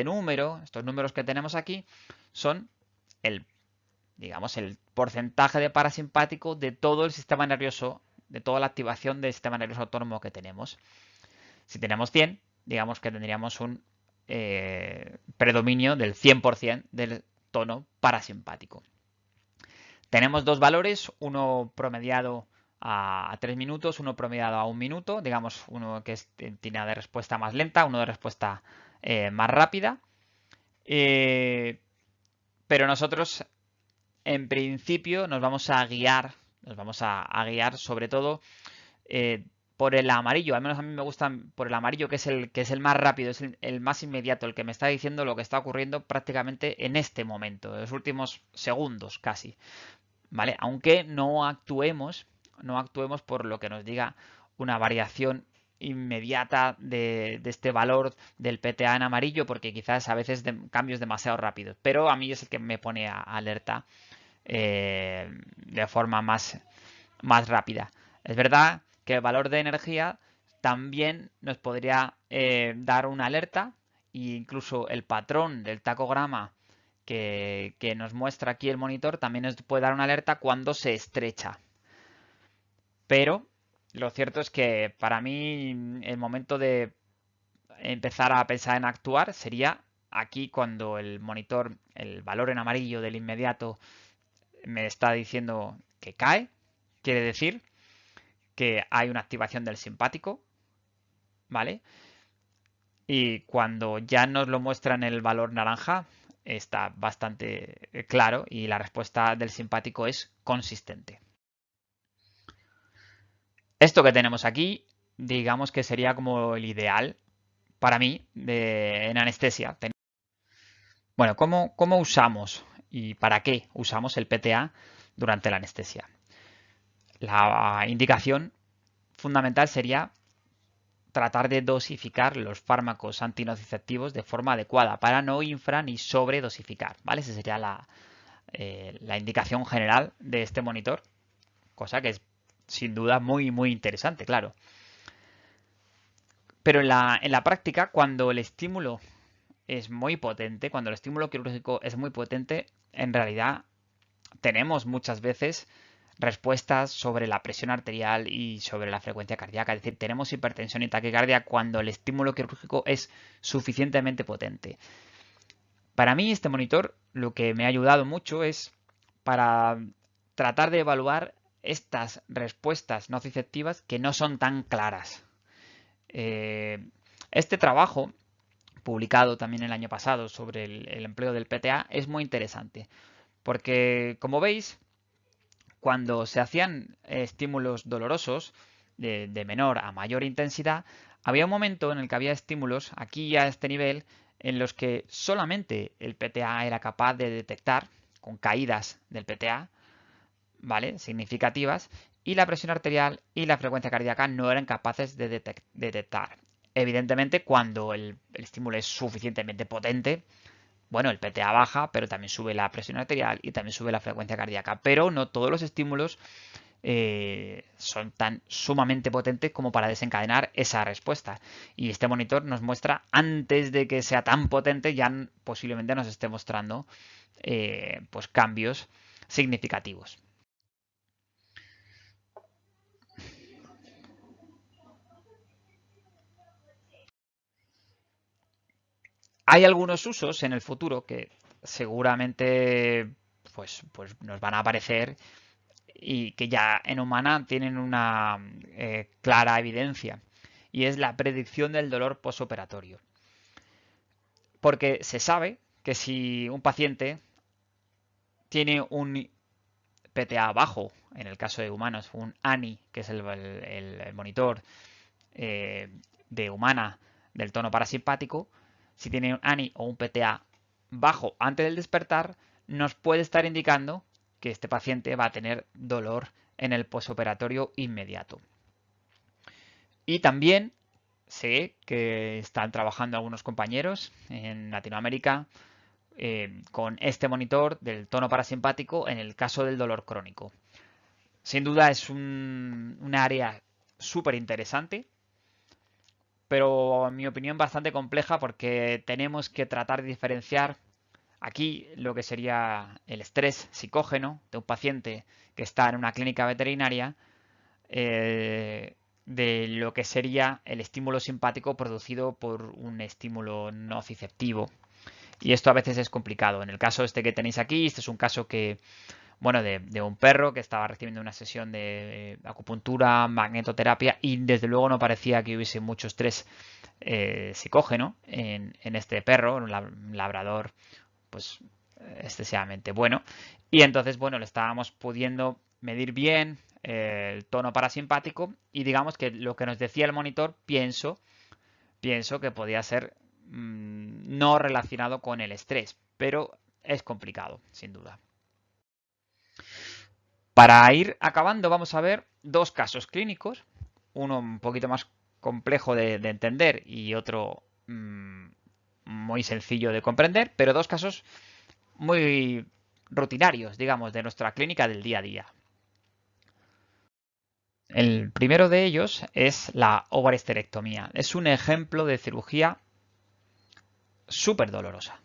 números que tenemos aquí, son digamos, el porcentaje de parasimpático de todo el sistema nervioso, de toda la activación del sistema nervioso autónomo que tenemos. Si tenemos 100, digamos que tendríamos un predominio del 100% del tono parasimpático. Tenemos dos valores, uno promediado a 3 minutos, uno promediado a 1 minuto, digamos uno que tiene de respuesta más lenta, uno de respuesta más rápida. Pero nosotros en principio nos vamos a guiar sobre todo por el amarillo. Al menos a mí me gusta por el amarillo, que es el más rápido, es el más inmediato, el que me está diciendo lo que está ocurriendo prácticamente en este momento, en los últimos segundos casi. ¿Vale? Aunque no actuemos por lo que nos diga una variación inmediata de este valor del PTA en amarillo, porque quizás a veces cambios demasiado rápidos, pero a mí es el que me pone alerta de forma más rápida. Es verdad que el valor de energía también nos podría dar una alerta, e incluso el patrón del tacograma que nos muestra aquí el monitor también nos puede dar una alerta cuando se estrecha. Pero lo cierto es que para mí el momento de empezar a pensar en actuar sería aquí cuando el monitor, el valor en amarillo del inmediato me está diciendo que cae, quiere decir que hay una activación del simpático, ¿vale? Y cuando ya nos lo muestra en el valor naranja, está bastante claro y la respuesta del simpático es consistente. Esto que tenemos aquí, digamos que sería como el ideal para mí en anestesia. Bueno, ¿cómo usamos y para qué usamos el PTA durante la anestesia? la indicación fundamental sería tratar de dosificar los fármacos antinociceptivos de forma adecuada para no infra ni sobredosificar, ¿vale? Esa sería la indicación general de este monitor, cosa que es sin duda muy interesante, claro. Pero en la práctica, cuando el estímulo es muy potente, cuando el estímulo quirúrgico es muy potente, en realidad tenemos muchas veces respuestas sobre la presión arterial y sobre la frecuencia cardíaca. Es decir, tenemos hipertensión y taquicardia cuando el estímulo quirúrgico es suficientemente potente. Para mí este monitor lo que me ha ayudado mucho es para tratar de evaluar estas respuestas nociceptivas que no son tan claras. Este trabajo, publicado también el año pasado sobre el empleo del PTA, es muy interesante porque, como veis, cuando se hacían estímulos dolorosos de menor a mayor intensidad, había un momento en el que había estímulos aquí a este nivel en los que solamente el PTA era capaz de detectar con caídas del PTA, ¿vale? Significativas, y la presión arterial y la frecuencia cardíaca no eran capaces de detectar. Evidentemente, cuando el estímulo es suficientemente potente, bueno, el PTA baja, pero también sube la presión arterial y también sube la frecuencia cardíaca. Pero no todos los estímulos son tan sumamente potentes como para desencadenar esa respuesta. Y este monitor nos muestra, antes de que sea tan potente, ya posiblemente nos esté mostrando pues cambios significativos. Hay algunos usos en el futuro que seguramente pues nos van a aparecer y que ya en humana tienen una clara evidencia, y es la predicción del dolor posoperatorio. Porque se sabe que si un paciente tiene un PTA bajo, en el caso de humanos, un ANI, que es el monitor eh, de humana del tono parasimpático, si tiene un ANI o un PTA bajo antes del despertar, nos puede estar indicando que este paciente va a tener dolor en el posoperatorio inmediato. Y también sé que están trabajando algunos compañeros en Latinoamérica con este monitor del tono parasimpático en el caso del dolor crónico. Sin duda es un área súper interesante, pero en mi opinión bastante compleja porque tenemos que tratar de diferenciar aquí lo que sería el estrés psicógeno de un paciente que está en una clínica veterinaria de lo que sería el estímulo simpático producido por un estímulo nociceptivo. Y esto a veces es complicado. En el caso este que tenéis aquí, este es un caso que, bueno, de un perro que estaba recibiendo una sesión de acupuntura, magnetoterapia, y desde luego no parecía que hubiese mucho estrés psicógeno en este perro, un labrador, pues excesivamente bueno. Y entonces, bueno, le estábamos pudiendo medir bien el tono parasimpático, y digamos que lo que nos decía el monitor, pienso que podía ser no relacionado con el estrés, pero es complicado, sin duda. Para ir acabando, vamos a ver dos casos clínicos, uno un poquito más complejo de entender y otro muy sencillo de comprender, pero dos casos muy rutinarios, digamos, de nuestra clínica del día a día. El primero de ellos es la ovarohisterectomía. Es un ejemplo de cirugía súper dolorosa.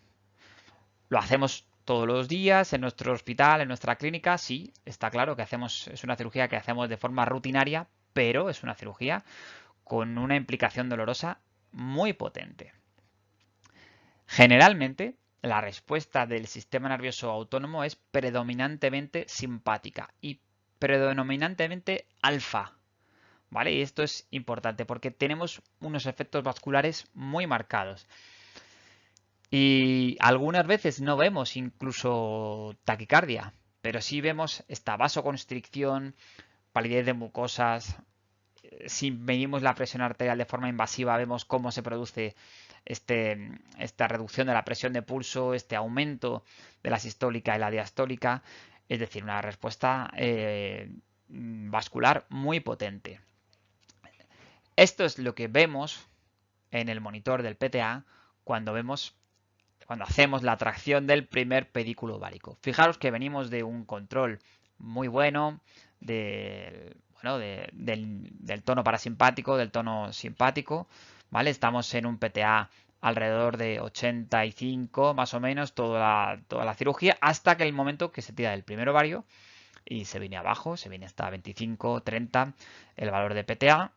Lo hacemos todos los días en nuestro hospital, en nuestra clínica. Sí, está claro que es una cirugía que hacemos de forma rutinaria, pero es una cirugía con una implicación dolorosa muy potente. Generalmente, la respuesta del sistema nervioso autónomo es predominantemente simpática y predominantemente alfa, ¿vale? Y esto es importante porque tenemos unos efectos vasculares muy marcados. Y algunas veces no vemos incluso taquicardia, pero sí vemos esta vasoconstricción, palidez de mucosas. Si medimos la presión arterial de forma invasiva, vemos cómo se produce esta reducción de la presión de pulso, este aumento de la sistólica y la diastólica. Es decir, una respuesta vascular muy potente. Esto es lo que vemos en el monitor del PTA cuando hacemos la tracción del primer pedículo ovárico. Fijaros que venimos de un control muy bueno del tono parasimpático, del tono simpático, ¿vale? Estamos en un PTA alrededor de 85 más o menos toda la cirugía, hasta que el momento que se tira del primer ovario y se viene abajo, se viene hasta 25, 30 el valor de PTA,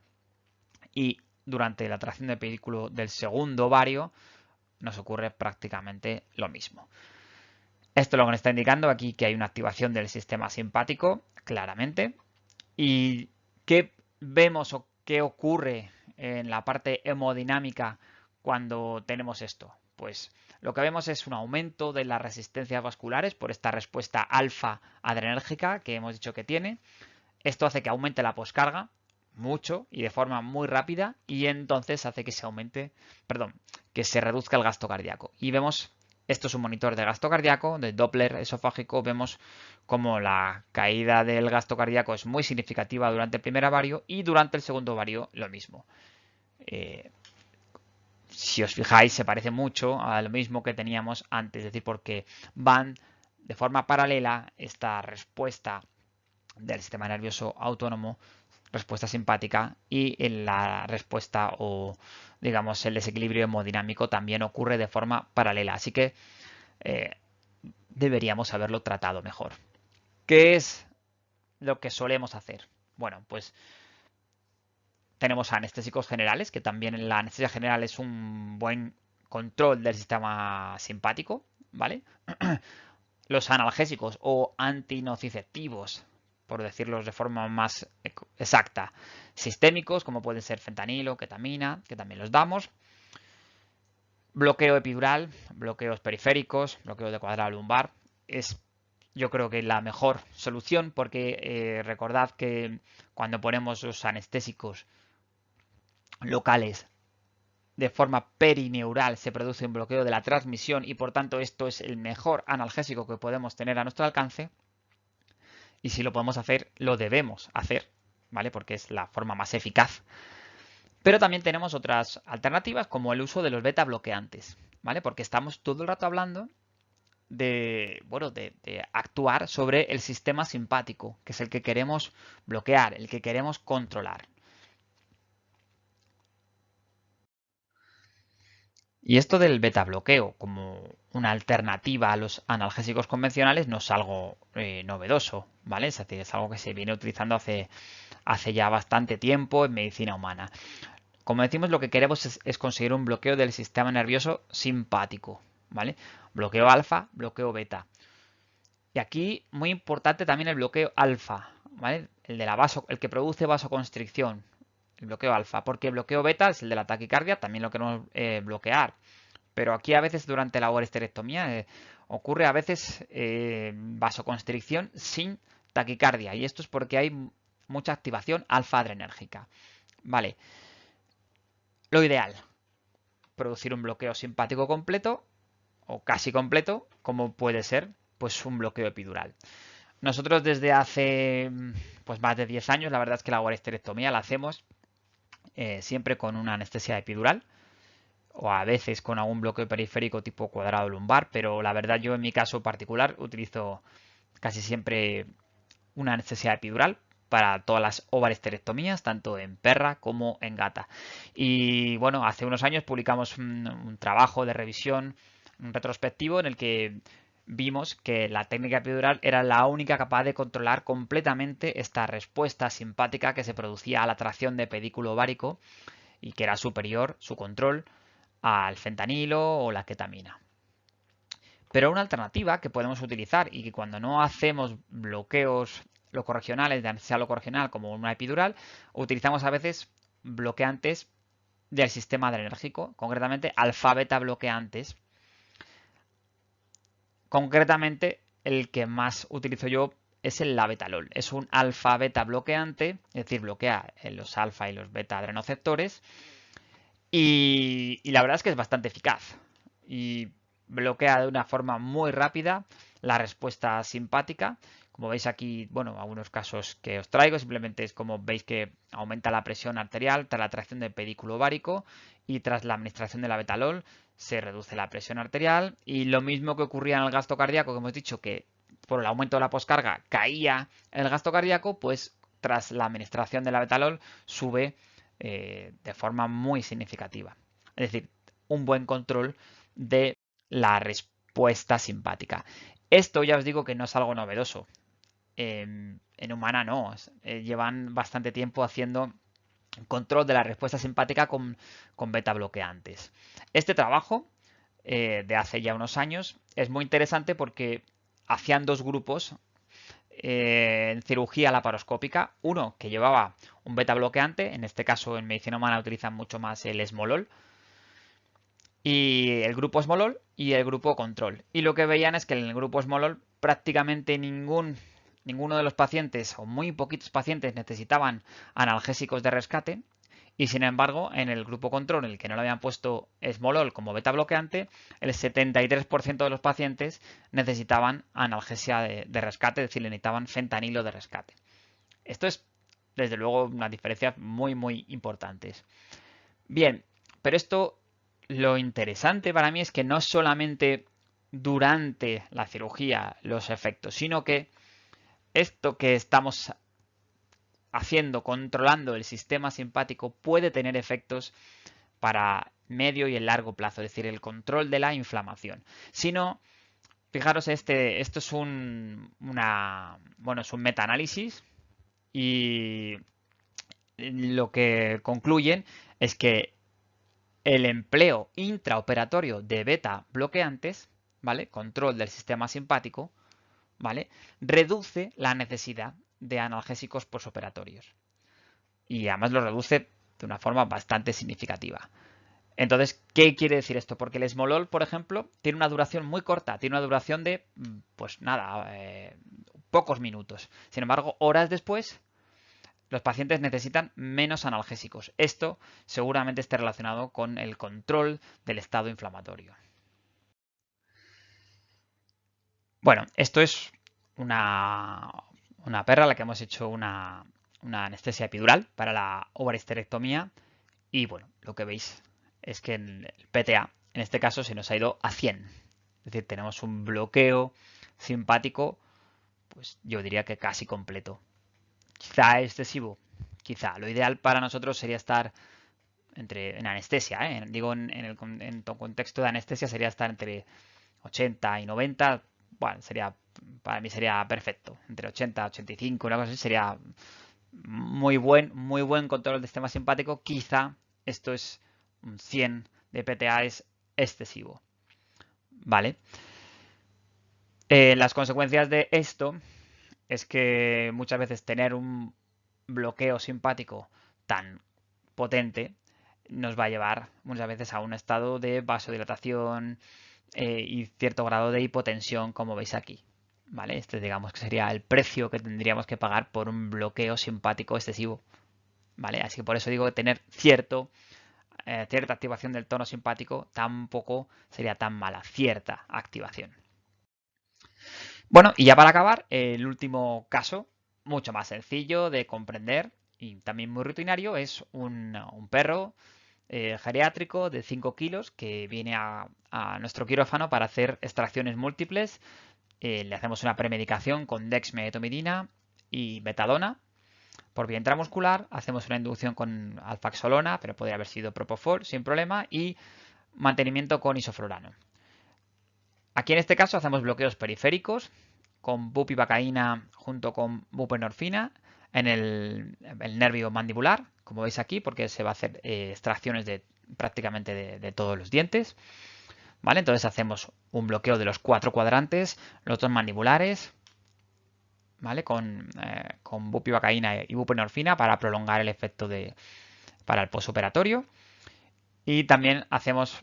y durante la tracción del pedículo del segundo ovario nos ocurre prácticamente lo mismo. Esto lo que nos está indicando aquí que hay una activación del sistema simpático, claramente. ¿Y qué vemos o qué ocurre en la parte hemodinámica cuando tenemos esto? Pues lo que vemos es un aumento de las resistencias vasculares por esta respuesta alfa adrenérgica que hemos dicho que tiene. Esto hace que aumente la poscarga mucho y de forma muy rápida, y entonces hace que que se reduzca el gasto cardíaco. Y vemos, esto es un monitor de gasto cardíaco, de Doppler esofágico, vemos como la caída del gasto cardíaco es muy significativa durante el primer ovario y durante el segundo ovario lo mismo. Si os fijáis, se parece mucho a lo mismo que teníamos antes, es decir, porque van de forma paralela esta respuesta del sistema nervioso autónomo, respuesta simpática, y en la respuesta o digamos el desequilibrio hemodinámico también ocurre de forma paralela, así que deberíamos haberlo tratado mejor. ¿Qué es lo que solemos hacer? Bueno, pues tenemos anestésicos generales, que también la anestesia general es un buen control del sistema simpático, ¿vale? Los analgésicos o antinociceptivos, por decirlos de forma más exacta, sistémicos, como pueden ser fentanilo, ketamina, que también los damos. Bloqueo epidural, bloqueos periféricos, bloqueo de cuadrado lumbar, es yo creo que la mejor solución, porque recordad que cuando ponemos los anestésicos locales de forma perineural se produce un bloqueo de la transmisión, y por tanto esto es el mejor analgésico que podemos tener a nuestro alcance. Y si lo podemos hacer, lo debemos hacer, ¿vale? Porque es la forma más eficaz. Pero también tenemos otras alternativas, como el uso de los beta bloqueantes, ¿vale? Porque estamos todo el rato hablando de actuar sobre el sistema simpático, que es el que queremos bloquear, el que queremos controlar. Y esto del beta bloqueo como una alternativa a los analgésicos convencionales no es algo novedoso, ¿vale? Es decir, es algo que se viene utilizando hace ya bastante tiempo en medicina humana. Como decimos, lo que queremos es conseguir un bloqueo del sistema nervioso simpático, ¿vale? Bloqueo alfa, bloqueo beta. Y aquí, muy importante también el bloqueo alfa, ¿vale? El que produce vasoconstricción, el bloqueo alfa, porque el bloqueo beta es el de la taquicardia, también lo queremos bloquear. Pero aquí a veces durante la esterectomía ocurre a veces vasoconstricción sin taquicardia, y esto es porque hay mucha activación alfa adrenérgica. Vale, lo ideal, producir un bloqueo simpático completo o casi completo, como puede ser pues un bloqueo epidural. Nosotros desde hace pues más de 10 años, la verdad es que la esterectomía la hacemos siempre con una anestesia epidural, o a veces con algún bloqueo periférico tipo cuadrado lumbar, pero la verdad yo en mi caso particular utilizo casi siempre una anestesia epidural para todas las ovarectomías, tanto en perra como en gata. Y bueno, hace unos años publicamos un trabajo de revisión, un retrospectivo, en el que vimos que la técnica epidural era la única capaz de controlar completamente esta respuesta simpática que se producía a la tracción de pedículo ovárico, y que era superior su control al fentanilo o la ketamina. Pero una alternativa que podemos utilizar, y que cuando no hacemos bloqueos locorregionales de anestesia locorregional como una epidural, utilizamos a veces bloqueantes del sistema adrenérgico, concretamente alfa-beta bloqueantes. Concretamente, el que más utilizo yo es el labetalol. Es un alfa-beta bloqueante, es decir, bloquea los alfa y los beta adrenoceptores, y la verdad es que es bastante eficaz. Y bloquea de una forma muy rápida la respuesta simpática. Como veis aquí, bueno, algunos casos que os traigo, simplemente es como veis que aumenta la presión arterial tras la tracción del pedículo ovárico y tras la administración de la betalol se reduce la presión arterial, y lo mismo que ocurría en el gasto cardíaco, que hemos dicho que por el aumento de la poscarga caía el gasto cardíaco, pues tras la administración de la betalol sube de forma muy significativa. Es decir, un buen control de la respuesta simpática. Esto ya os digo que no es algo novedoso. En humana no. Llevan bastante tiempo haciendo control de la respuesta simpática con beta bloqueantes. Este trabajo de hace ya unos años es muy interesante porque hacían dos grupos en cirugía laparoscópica. Uno que llevaba un beta bloqueante, en este caso en medicina humana utilizan mucho más el esmolol, y el grupo esmolol y el grupo control. Y lo que veían es que en el grupo esmolol prácticamente ninguno de los pacientes o muy poquitos pacientes necesitaban analgésicos de rescate, y sin embargo en el grupo control, en el que no le habían puesto esmolol como beta bloqueante, el 73% de los pacientes necesitaban analgesia de rescate, es decir, necesitaban fentanilo de rescate. Esto es desde luego unas diferencias muy importantes. Bien, pero esto, lo interesante para mí es que no solamente durante la cirugía los efectos, sino que esto que estamos haciendo, controlando el sistema simpático, puede tener efectos para medio y el largo plazo, es decir, el control de la inflamación. Si no, fijaros, esto es bueno, es un metaanálisis, y lo que concluyen es que el empleo intraoperatorio de beta bloqueantes, ¿vale? Control del sistema simpático, ¿vale? Reduce la necesidad de analgésicos posoperatorios. Y además lo reduce de una forma bastante significativa. Entonces, ¿qué quiere decir esto? Porque el esmolol, por ejemplo, tiene una duración muy corta, tiene una duración de, pues nada, pocos minutos. Sin embargo, horas después, los pacientes necesitan menos analgésicos. Esto seguramente esté relacionado con el control del estado inflamatorio. Bueno, esto es una perra a la que hemos hecho una anestesia epidural para la ovarohisterectomía, y bueno, lo que veis es que en el PTA, en este caso, se nos ha ido a 100. Es decir, tenemos un bloqueo simpático, pues yo diría que casi completo. Quizá excesivo, quizá. Lo ideal para nosotros sería estar en anestesia, digo en el contexto de anestesia sería estar entre 80 y 90. Bueno, para mí sería perfecto. Entre 80 y 85, una cosa así, sería muy buen control del sistema simpático. Quizá esto es un 100 de PTA, es excesivo. ¿Vale? Las consecuencias de esto es que muchas veces tener un bloqueo simpático tan potente nos va a llevar muchas veces a un estado de vasodilatación y cierto grado de hipotensión, como veis aquí. ¿Vale? Este, digamos, que sería el precio que tendríamos que pagar por un bloqueo simpático excesivo. ¿Vale? Así que por eso digo que tener cierta activación del tono simpático tampoco sería tan mala, cierta activación. Bueno, y ya para acabar, el último caso, mucho más sencillo de comprender y también muy rutinario, es un perro geriátrico de 5 kilos que viene a nuestro quirófano para hacer extracciones múltiples. Le hacemos una premedicación con dexmedetomidina y betadona por vía intramuscular, hacemos una inducción con alfaxolona, pero podría haber sido propofol sin problema, y mantenimiento con isoflurano. Aquí en este caso hacemos bloqueos periféricos con bupivacaína junto con buprenorfina en el nervio mandibular, como veis aquí, porque se va a hacer extracciones prácticamente de todos los dientes. ¿Vale? Entonces hacemos un bloqueo de los 4 cuadrantes, los 2 mandibulares, ¿vale? Con bupivacaína y buprenorfina para prolongar el efecto para el posoperatorio. Y también hacemos,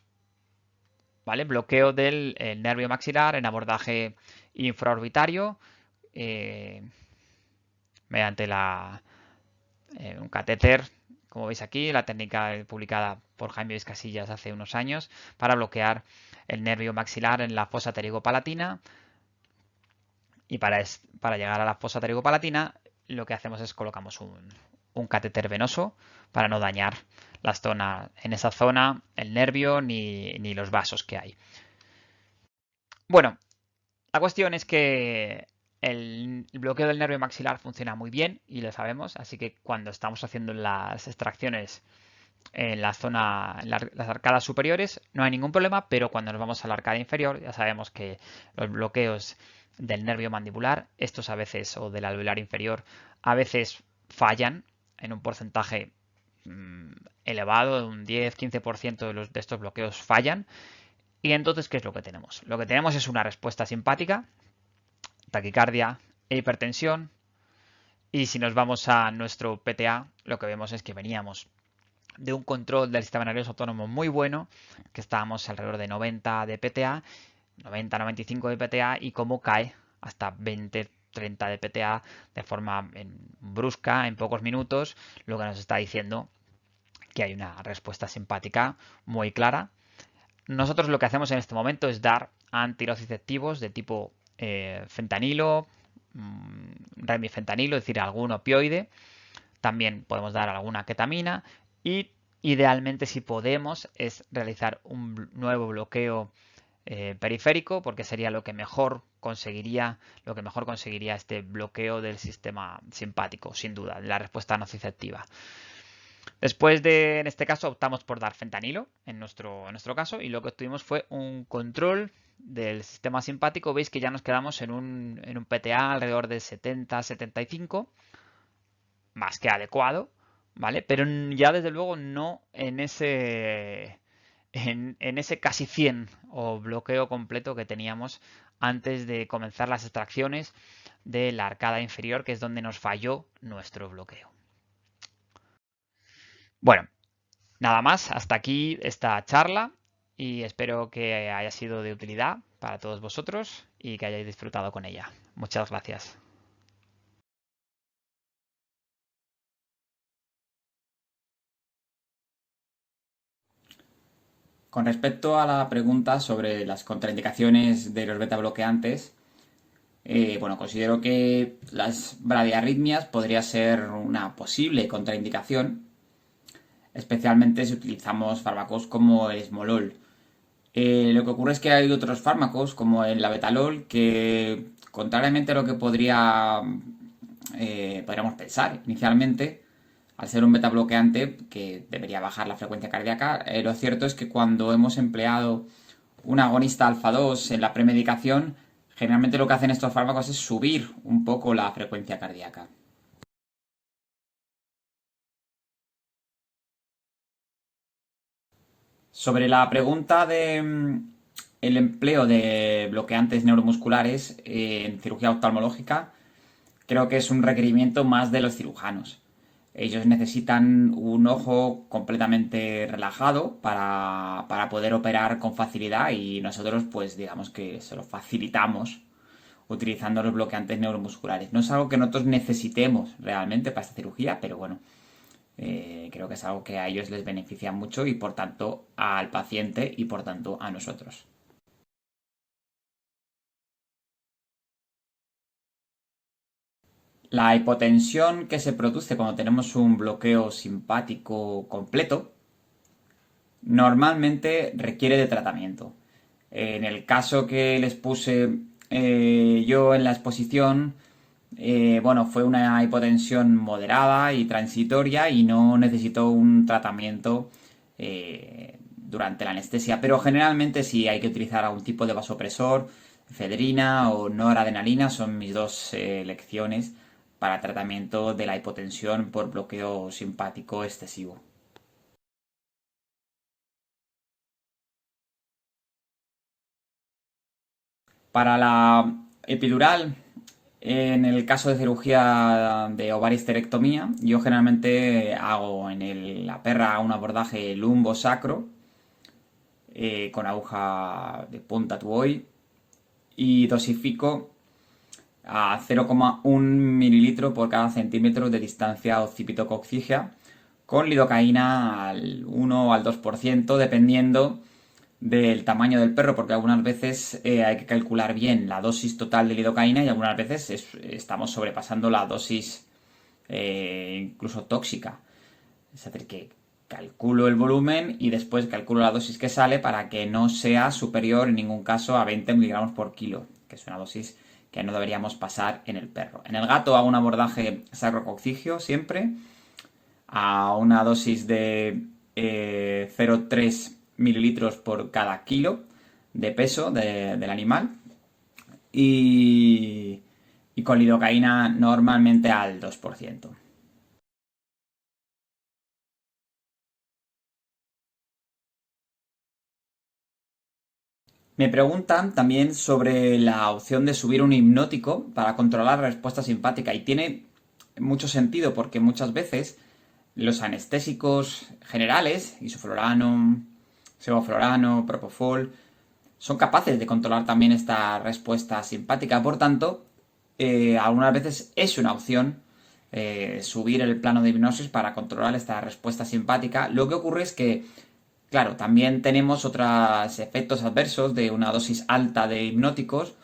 ¿vale?, bloqueo del nervio maxilar en abordaje infraorbitario mediante un catéter, como veis aquí, la técnica publicada por Jaime Vizcasillas hace unos años, para bloquear el nervio maxilar en la fosa pterigopalatina. Y para llegar a la fosa palatina, lo que hacemos es colocamos un catéter venoso para no dañar en esa zona el nervio ni los vasos que hay. Bueno, la cuestión es que el bloqueo del nervio maxilar funciona muy bien y lo sabemos, así que cuando estamos haciendo las extracciones en las arcadas superiores no hay ningún problema, pero cuando nos vamos a la arcada inferior ya sabemos que los bloqueos del nervio mandibular, estos a veces, o del alveolar inferior, a veces fallan en un porcentaje elevado, un 10-15% de estos bloqueos fallan. Y entonces, ¿qué es lo que tenemos? Lo que tenemos es una respuesta simpática, taquicardia e hipertensión. Y si nos vamos a nuestro PTA, lo que vemos es que veníamos de un control del sistema nervioso autónomo muy bueno, que estábamos alrededor de 90 de PTA, 90-95 de PTA, y cómo cae hasta 20-30 de PTA de forma brusca, en pocos minutos, lo que nos está diciendo que hay una respuesta simpática muy clara. Nosotros lo que hacemos en este momento es dar antinociceptivos de tipo fentanilo, remifentanilo, es decir, algún opioide. También podemos dar alguna ketamina y idealmente, si podemos, es realizar un nuevo bloqueo periférico, porque sería lo que mejor conseguiría este bloqueo del sistema simpático, sin duda, la respuesta nociceptiva. Después en este caso, optamos por dar fentanilo, en nuestro caso, y lo que obtuvimos fue un control del sistema simpático. Veis que ya nos quedamos en un PTA alrededor de 70-75, más que adecuado, ¿vale? Pero ya desde luego no en ese casi 100 o bloqueo completo que teníamos antes de comenzar las extracciones de la arcada inferior, que es donde nos falló nuestro bloqueo. Bueno, nada más, hasta aquí esta charla y espero que haya sido de utilidad para todos vosotros y que hayáis disfrutado con ella. Muchas gracias. Con respecto a la pregunta sobre las contraindicaciones de los beta bloqueantes, bueno, considero que las bradiarritmias podría ser una posible contraindicación, especialmente si utilizamos fármacos como el esmolol. Lo que ocurre es que hay otros fármacos, como el labetalol, que, contrariamente a lo que podríamos pensar inicialmente, al ser un beta bloqueante que debería bajar la frecuencia cardíaca, lo cierto es que cuando hemos empleado un agonista alfa 2 en la premedicación, generalmente lo que hacen estos fármacos es subir un poco la frecuencia cardíaca. Sobre la pregunta de el empleo de bloqueantes neuromusculares en cirugía oftalmológica, creo que es un requerimiento más de los cirujanos. Ellos necesitan un ojo completamente relajado para poder operar con facilidad, y nosotros pues digamos que se lo facilitamos utilizando los bloqueantes neuromusculares. No es algo que nosotros necesitemos realmente para esta cirugía, pero bueno, creo que es algo que a ellos les beneficia mucho y por tanto al paciente y por tanto a nosotros. La hipotensión que se produce cuando tenemos un bloqueo simpático completo normalmente requiere de tratamiento. En el caso que les puse yo en la exposición, bueno, fue una hipotensión moderada y transitoria y no necesitó un tratamiento durante la anestesia, pero generalmente sí hay que utilizar algún tipo de vasopresor, efedrina o noradrenalina, son mis dos elecciones para tratamiento de la hipotensión por bloqueo simpático excesivo. Para la epidural, en el caso de cirugía de ovaristerectomía, yo generalmente hago la perra un abordaje lumbo-sacro con aguja de punta tuboy y dosifico a 0,1 mililitro por cada centímetro de distancia occipito-coccígea con lidocaína al 1 o al 2%, dependiendo del tamaño del perro, porque algunas veces hay que calcular bien la dosis total de lidocaína y algunas veces estamos sobrepasando la dosis incluso tóxica. Es decir, que calculo el volumen y después calculo la dosis que sale para que no sea superior en ningún caso a 20 miligramos por kilo, que es una dosis que no deberíamos pasar en el perro. En el gato hago un abordaje sacrococigio siempre a una dosis de 0,3 mililitros por cada kilo de peso del animal y con lidocaína normalmente al 2%. Me preguntan también sobre la opción de subir un hipnótico para controlar la respuesta simpática y tiene mucho sentido porque muchas veces los anestésicos generales, isoflurano, sevoflurano, propofol, son capaces de controlar también esta respuesta simpática. Por tanto, algunas veces es una opción subir el plano de hipnosis para controlar esta respuesta simpática. Lo que ocurre es que, claro, también tenemos otros efectos adversos de una dosis alta de hipnóticos,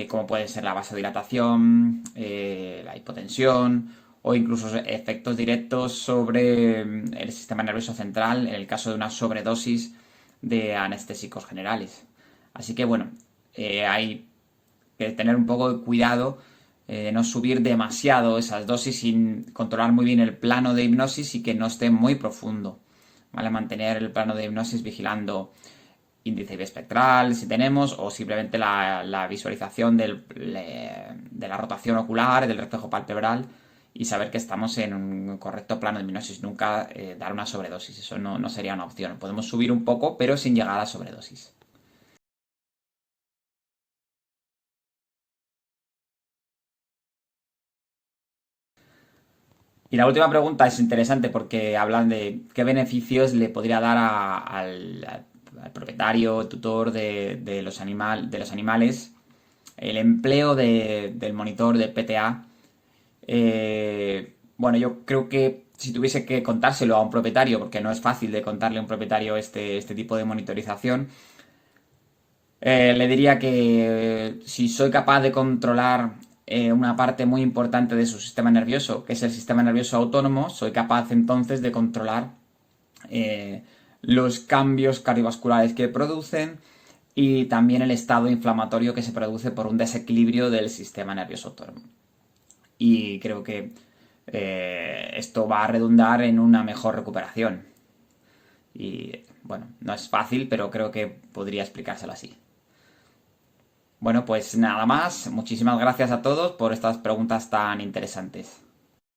como puede ser la vasodilatación, la hipotensión o incluso efectos directos sobre el sistema nervioso central en el caso de una sobredosis de anestésicos generales. Así que bueno, hay que tener un poco de cuidado de no subir demasiado esas dosis sin controlar muy bien el plano de hipnosis y que no esté muy profundo. ¿Vale? Mantener el plano de hipnosis vigilando índice biespectral si tenemos o simplemente la visualización de la rotación ocular, del reflejo palpebral y saber que estamos en un correcto plano de hipnosis. Nunca dar una sobredosis, eso no sería una opción. Podemos subir un poco pero sin llegar a sobredosis. Y la última pregunta es interesante porque hablan de qué beneficios le podría dar al propietario, tutor de los animales el empleo del monitor de PTA. Bueno, yo creo que si tuviese que contárselo a un propietario, porque no es fácil de contarle a un propietario este tipo de monitorización, le diría que si soy capaz de controlar una parte muy importante de su sistema nervioso, que es el sistema nervioso autónomo, soy capaz entonces de controlar los cambios cardiovasculares que producen y también el estado inflamatorio que se produce por un desequilibrio del sistema nervioso autónomo. Y creo que esto va a redundar en una mejor recuperación. Y bueno, no es fácil, pero creo que podría explicárselo así. Bueno, pues nada más. Muchísimas gracias a todos por estas preguntas tan interesantes.